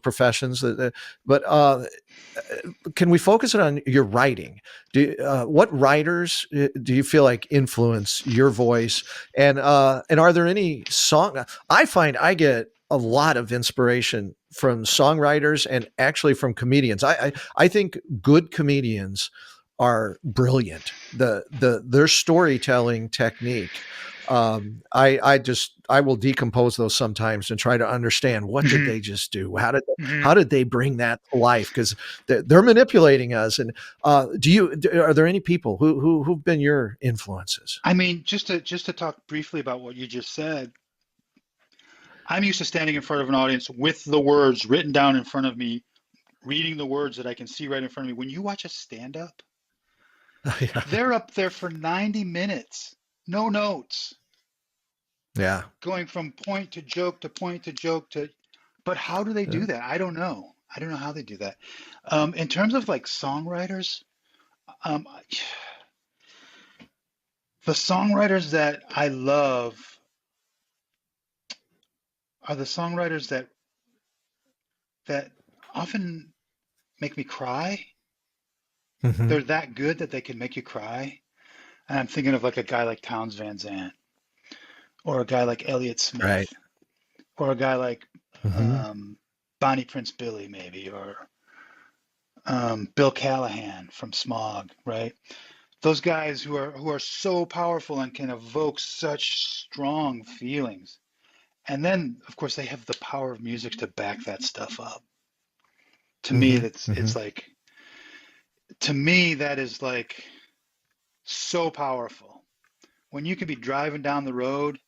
professions. But can we focus it on your writing? What writers do you feel like influence your voice? And are there any song? I find I get a lot of inspiration from songwriters and actually from comedians. I think good comedians are brilliant. Their storytelling technique I will decompose those sometimes and try to understand what did Mhm. they just do? Mhm. How did they bring that to life? Because they're manipulating us. And are there any people who've been your influences? I mean, just to talk briefly about what you just said, I'm used to standing in front of an audience with the words written down in front of me, reading the words that I can see right in front of me. When you watch a stand up, Yeah. they're up there for 90 minutes, no notes, Yeah. going from point to joke to point to joke to, but how do they Yeah. do that? I don't know. I don't know how they do that. In terms of like songwriters, um, the songwriters that I love are the songwriters that often make me cry. Hmm. They're that good that they can make you cry. And I'm thinking of like a guy like Townes Van Zandt, or a guy like Elliott Right. Smith, or a guy like Hmm. um, Bonnie Prince Billy, maybe, or Bill Callahan from Smog, right? Those guys who are so powerful and can evoke such strong feelings. And then, of course, they have the power of music to back that stuff up. To me, Hmm. that's Hmm. it's like to me that is like so powerful. When you could be driving down the road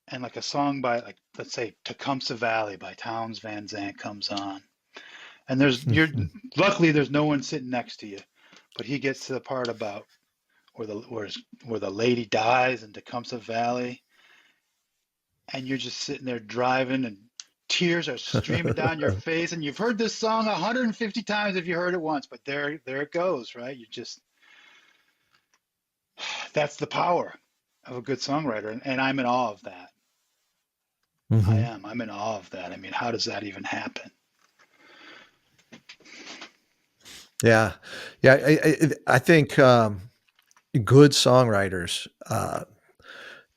and like a song by like let's say Tecumseh Valley by Townes Van Zandt comes on, and luckily there's no one sitting next to you, but he gets to the part about where the lady dies in Tecumseh Valley, and you're just sitting there driving and tears are streaming down your face, and you've heard this song 150 times if you heard it once, but there it goes, right? You just that's the power of a good songwriter, and I'm in awe of that. I Hmm. am. I'm in awe of that. I mean, how does that even happen? Yeah. Yeah. I think good songwriters.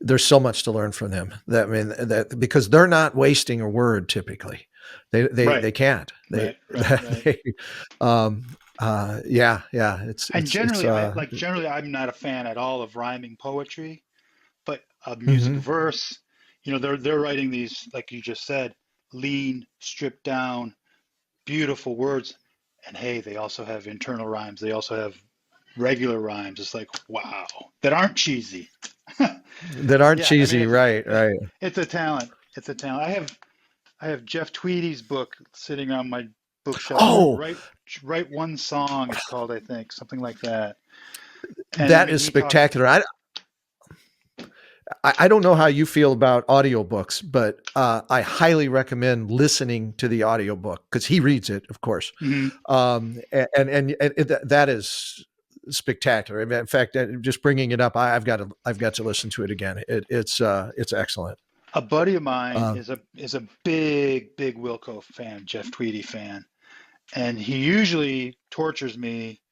There's so much to learn from them. That I mean that because they're not wasting a word typically. Right, They can't. right. They yeah, yeah. And It's generally I'm not a fan at all of rhyming poetry, but of music mhm. verse, they're writing these, like you just said, lean, stripped down, beautiful words. And hey, they also have internal rhymes. They also have regular rhymes. It's like, wow, that aren't cheesy. That aren't Yeah, I mean cheesy, right, it's right. it's a talent. It's a talent. I have Jeff Tweedy's book sitting on my bookshelf. Oh, Write one song. It's called, I think, something like that. And I that mean, is he talks. spectacular. I don't know how you feel about audiobooks, but I highly recommend listening to the audiobook because he reads it, of course. Mhm. That is spectacular. I mean, in fact, just bringing it up, I've got to listen to it again. It's excellent. A buddy of mine Uh, is a big Wilco fan, Jeff Tweedy fan, and he usually tortures me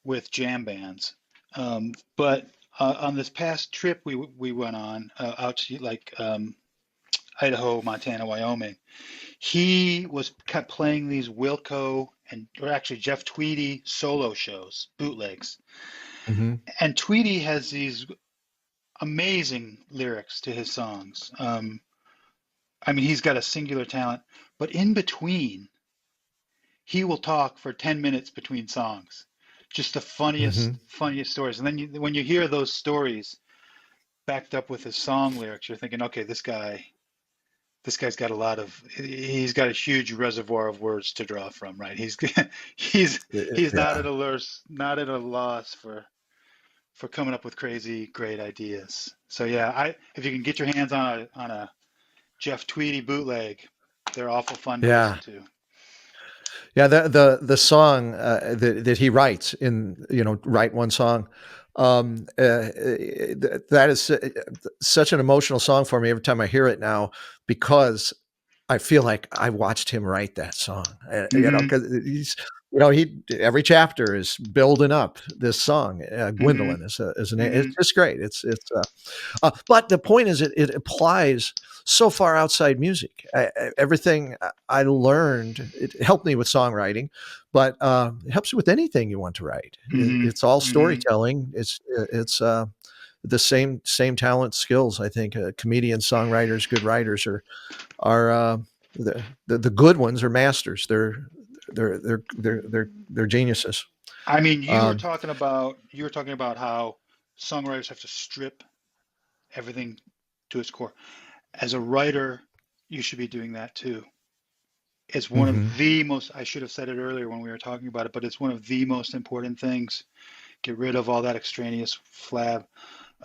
with jam bands. But on this past trip we went on out to like Idaho, Montana, Wyoming, he kept playing these Wilco or actually Jeff Tweedy solo shows, bootlegs. mhm. And Tweedy has these amazing lyrics to his songs. I mean, he's got a singular talent, but in between, he will talk for 10 minutes between songs. Just the Mhm. funniest stories. And then when you hear those stories backed up with his song lyrics, you're thinking, okay, this guy's got he's got a huge reservoir of words to draw from, right? He's Yeah. not at a loss for coming up with crazy, great ideas. So yeah, if you can get your hands on a Jeff Tweedy bootleg, they're awful fun to listen Yeah. to. Yeah, the song that he writes in write one song, that is such an emotional song for me every time I hear it now because I feel like I watched him write that song. Hmm. Because he's he every chapter is building up this song. Hmm. Gwendolyn is an Hmm. it's just great. But the point is, it applies so far outside music. Everything I learned, it helped me with songwriting, but it helps you with anything you want to write. Hmm. It's all Hmm. storytelling. the same talent, skills. I think comedians, songwriters, good writers are the good ones are masters. They're geniuses. I mean, Um, you were talking about how songwriters have to strip everything to its core. As a writer, you should be doing that too. It's one of mhm, the most, I should have said it earlier when we were talking about it, but it's one of the most important things. Get rid of all that extraneous flab.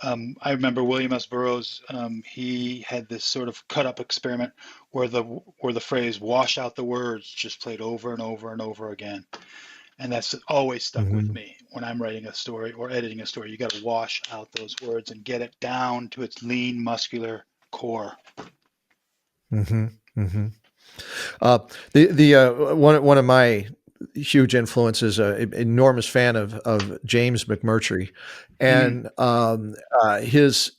I remember William S. Burroughs. He had this sort of cut up experiment where the phrase "wash out the words" just played over and over and over again, and that's always stuck with mhm, me when I'm writing a story or editing a story. You got to wash out those words and get it down to its lean, muscular core. mhm, mhm. Uh, the one of my huge influences, enormous fan of James McMurtry, Mm, and his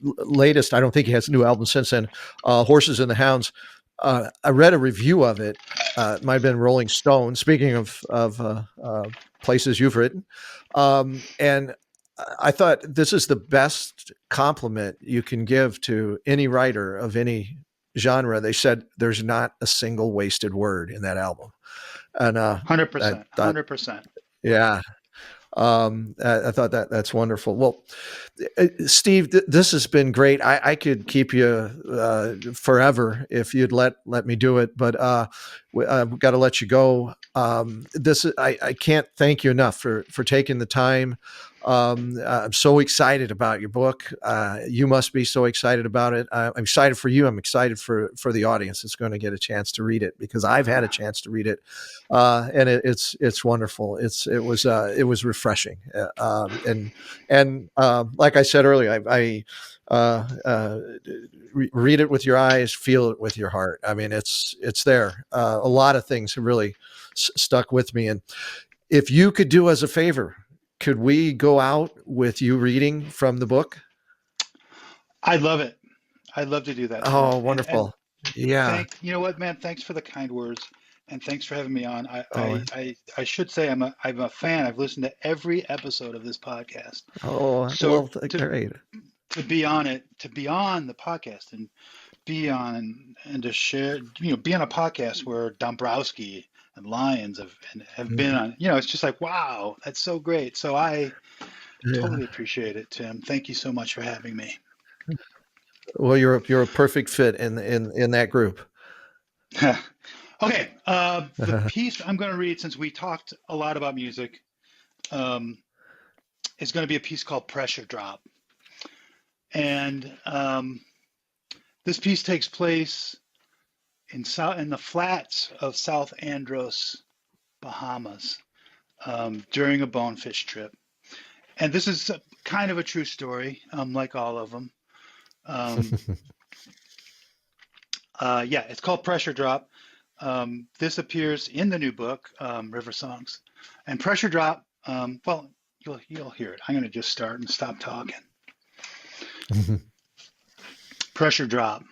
latest. I don't think he has a new album since then. Horses and the Hounds. I read a review of it. It might have been Rolling Stone. Speaking of places you've written, and I thought this is the best compliment you can give to any writer of any genre. They said there's not a single wasted word in that album, and I 100%, thought, 100%. yeah, I thought that's wonderful. Well, Steve, this has been great. I could keep you forever if you'd let me do it, but I've got to let you go. I can't thank you enough for taking the time. I'm so excited about your book. You must be so excited about it. I'm excited for you. I'm excited for the audience that's going to get a chance to read it, because I've had a chance to read it, and it's wonderful. It was refreshing, and like I said earlier, I read it with your eyes, feel it with your heart. I mean, it's there. A lot of things have really stuck with me, and if you could do us a favor, could we go out with you reading from the book? I love it. I'd love to do that, Tim. Oh, And wonderful. Yeah. you know what, man? Thanks for the kind words, and thanks for having me on. Oh, I should say I'm a fan. I've listened to every episode of this podcast. oh, So well, great. to be on it, to be on the podcast and be on and to share, be on a podcast where Dombrowski and Lyons have been Mhm. on. It's just like, wow, that's so great. So I Yeah. totally appreciate it, Tim. Thank you so much for having me. Well, you're a perfect fit in that group. Okay, the piece I'm going to read, since we talked a lot about music, um, is going to be a piece called Pressure Drop. And this piece takes place in the flats of South Andros, Bahamas, during a bonefish trip. And this is kind of a true story, like all of them. Um, yeah, it's called Pressure Drop. This appears in the new book, River Songs. And Pressure Drop, well, you'll hear it. I'm going to just start and stop talking. Pressure Drop.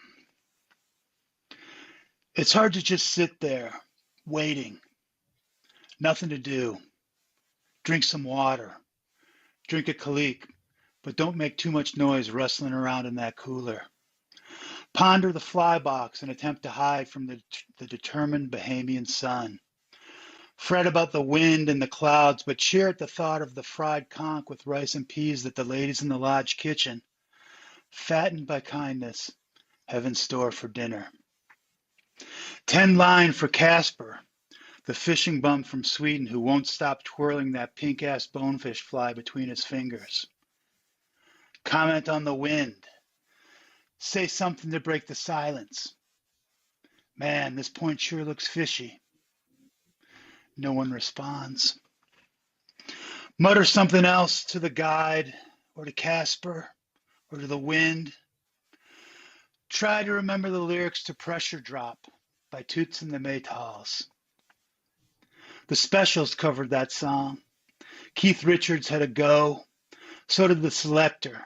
It's hard to just sit there, waiting, nothing to do. Drink some water, drink a Kalik, but don't make too much noise rustling around in that cooler. Ponder the fly box and attempt to hide from the determined Bahamian sun. Fret about the wind and the clouds, but cheer at the thought of the fried conch with rice and peas that the ladies in the lodge kitchen, fattened by kindness, have in store for dinner. 10 line for Casper, the fishing bum from Sweden who won't stop twirling that pink-ass bonefish fly between his fingers. Comment on the wind. Say something to break the silence. Man, this point sure looks fishy. No one responds. Mutter something else to the guide or to Casper or to the wind. Try to remember the lyrics to Pressure Drop by Toots and the Maytals. The Specials covered that song. Keith Richards had a go. So did the Selector.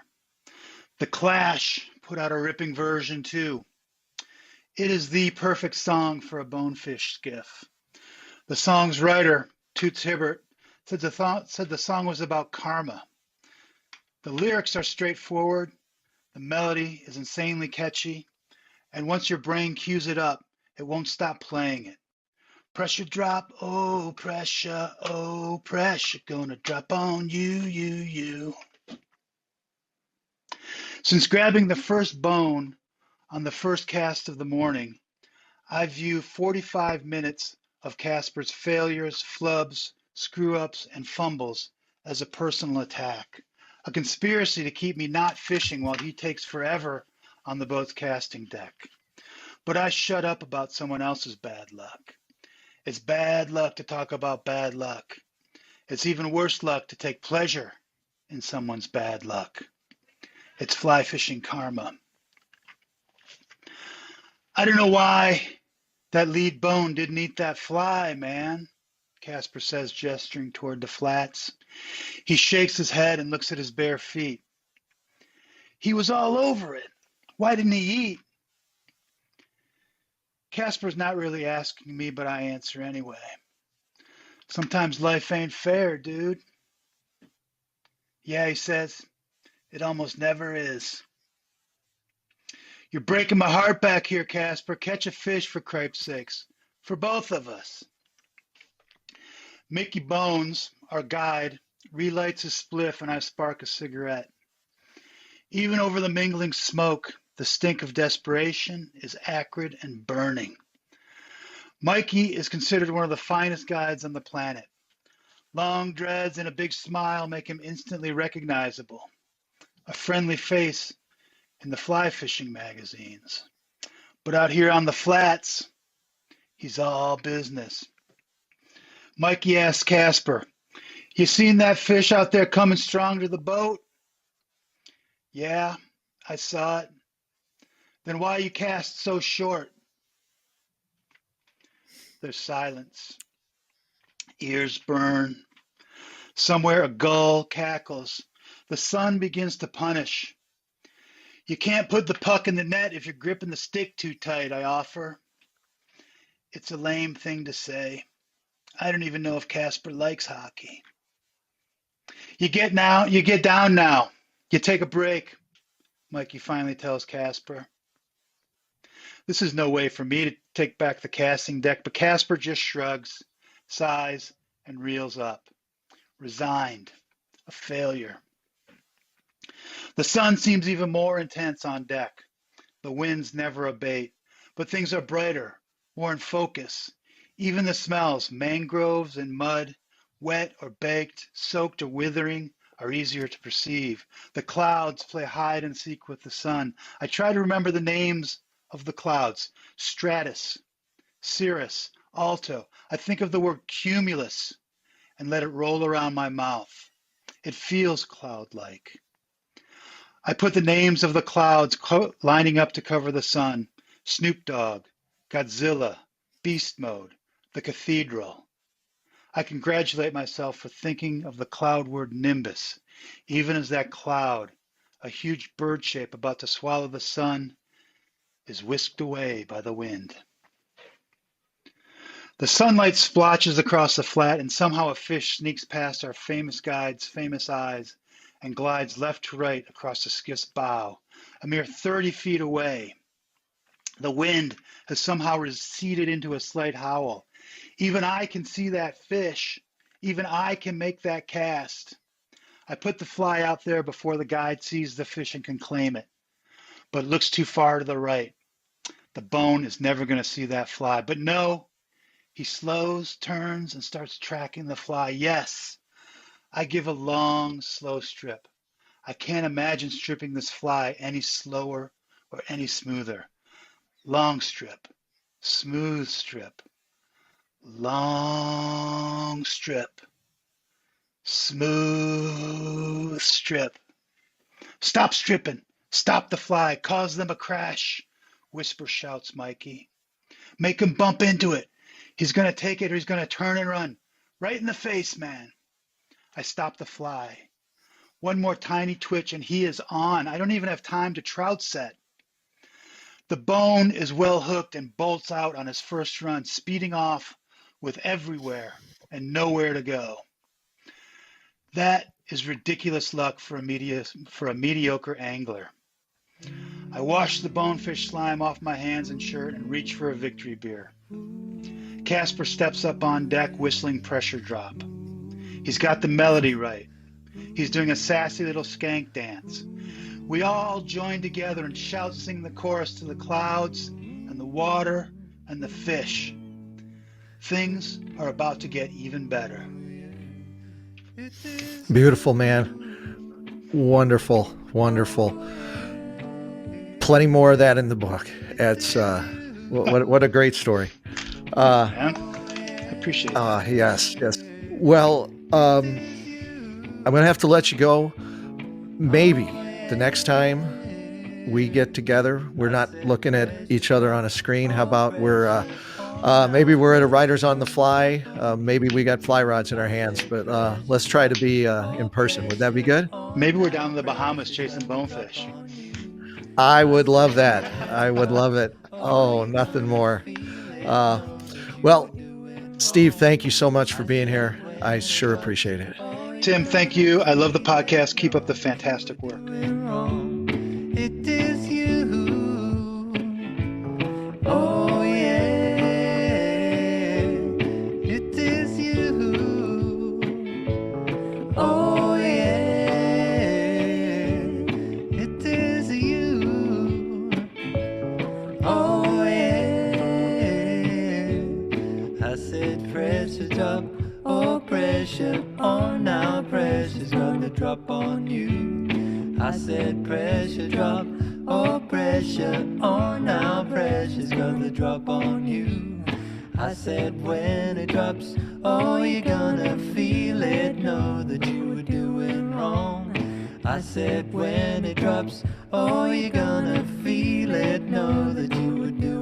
The Clash put out a ripping version too. It is the perfect song for a bonefish skiff. The song's writer, Toots Hibbert, said the song was about karma. The lyrics are straightforward, the melody is insanely catchy, and once your brain cues it up, it won't stop playing it. Pressure drop, oh pressure, gonna drop on you. Since grabbing the first bone on the first cast of the morning, I view 45 minutes of Casper's failures, flubs, screw-ups, and fumbles as a personal attack, a conspiracy to keep me not fishing while he takes forever on the boat's casting deck. But I shut up about someone else's bad luck. It's bad luck to talk about bad luck. It's even worse luck to take pleasure in someone's bad luck. It's fly fishing karma. I don't know why that lead bone didn't eat that fly, man, Casper says, gesturing toward the flats. He shakes his head and looks at his bare feet. He was all over it. Why didn't he eat? Casper's not really asking me, but I answer anyway. Sometimes life ain't fair, dude. Yeah, he says, it almost never is. You're breaking my heart back here, Casper. Catch a fish, for cripe's sakes. For both of us. Mickey Bones, our guide, relights his spliff and I spark a cigarette. Even over the mingling smoke, the stink of desperation is acrid and burning. Mikey is considered one of the finest guides on the planet. Long dreads and a big smile make him instantly recognizable. A friendly face in the fly fishing magazines. But out here on the flats, he's all business. Mikey asks Casper, you seen that fish out there coming strong to the boat? Yeah, I saw it. Then why you cast so short? There's silence. Ears burn. Somewhere a gull cackles. The sun begins to punish. You can't put the puck in the net if you're gripping the stick too tight, I offer. It's a lame thing to say. I don't even know if Casper likes hockey. You get down now. You take a break, Mikey finally tells Casper. This is no way for me to take back the casting deck, but Casper just shrugs, sighs, and reels up. Resigned. A failure. The sun seems even more intense on deck. The winds never abate, but things are brighter, more in focus. Even the smells, mangroves and mud, wet or baked, soaked or withering, are easier to perceive. The clouds play hide and seek with the sun. I try to remember the names of the clouds. Stratus, cirrus, alto. I think of the word cumulus and let it roll around my mouth. It feels cloud-like. I put the names of the clouds lining up to cover the sun. Snoop Dogg, Godzilla, Beast Mode, the Cathedral. I congratulate myself for thinking of the cloud word nimbus, even as that cloud, a huge bird shape about to swallow the sun, is whisked away by the wind. The sunlight splotches across the flat, and somehow a fish sneaks past our famous guide's famous eyes and glides left to right across the skiff's bow, a mere 30 feet away. The wind has somehow receded into a slight howl. Even I can see that fish. Even I can make that cast. I put the fly out there before the guide sees the fish and can claim it, but looks too far to the right. The bone is never going to see that fly. But no, he slows, turns, and starts tracking the fly. Yes, I give a long, slow strip. I can't imagine stripping this fly any slower or any smoother. Long strip, smooth strip, long strip, smooth strip. Stop stripping, stop the fly, cause them a crash, whisper shouts Mikey. Make him bump into it. He's going to take it or he's going to turn and run. Right in the face, man. I stop the fly. One more tiny twitch and he is on. I don't even have time to trout set. The bone is well hooked and bolts out on his first run, speeding off with everywhere and nowhere to go. That is ridiculous luck for a mediocre angler. I wash the bonefish slime off my hands and shirt and reach for a victory beer. Casper steps up on deck, whistling pressure drop. He's got the melody right. He's doing a sassy little skank dance. We all join together and shout, sing the chorus to the clouds and the water and the fish. Things are about to get even better. Beautiful, man. Wonderful, wonderful. Plenty more of that in the book. It's what a great story. Yeah, I appreciate it. Yes. Well, I'm going to have to let you go. Maybe the next time we get together, we're not looking at each other on a screen. How about maybe we're at a Riders on the Fly. Maybe we got fly rods in our hands, but let's try to be in person. Would that be good? Maybe we're down in the Bahamas chasing bonefish. I would love that. I would love it. Oh, nothing more. Well, Steve, thank you so much for being here. I sure appreciate it. Tim, thank you. I love the podcast. Keep up the fantastic work. It is you. Oh yeah, it is you. Oh yeah, it is you. Oh yeah, I said pressure drop. Oh, pressure on now, pressure's gonna drop on you. I said pressure drop. Oh, pressure on now, pressure's gonna drop on you. I said when it drops, oh, you're gonna feel it, know that you were doing wrong. I said when it drops, oh, you're gonna feel it, know that you were doing wrong.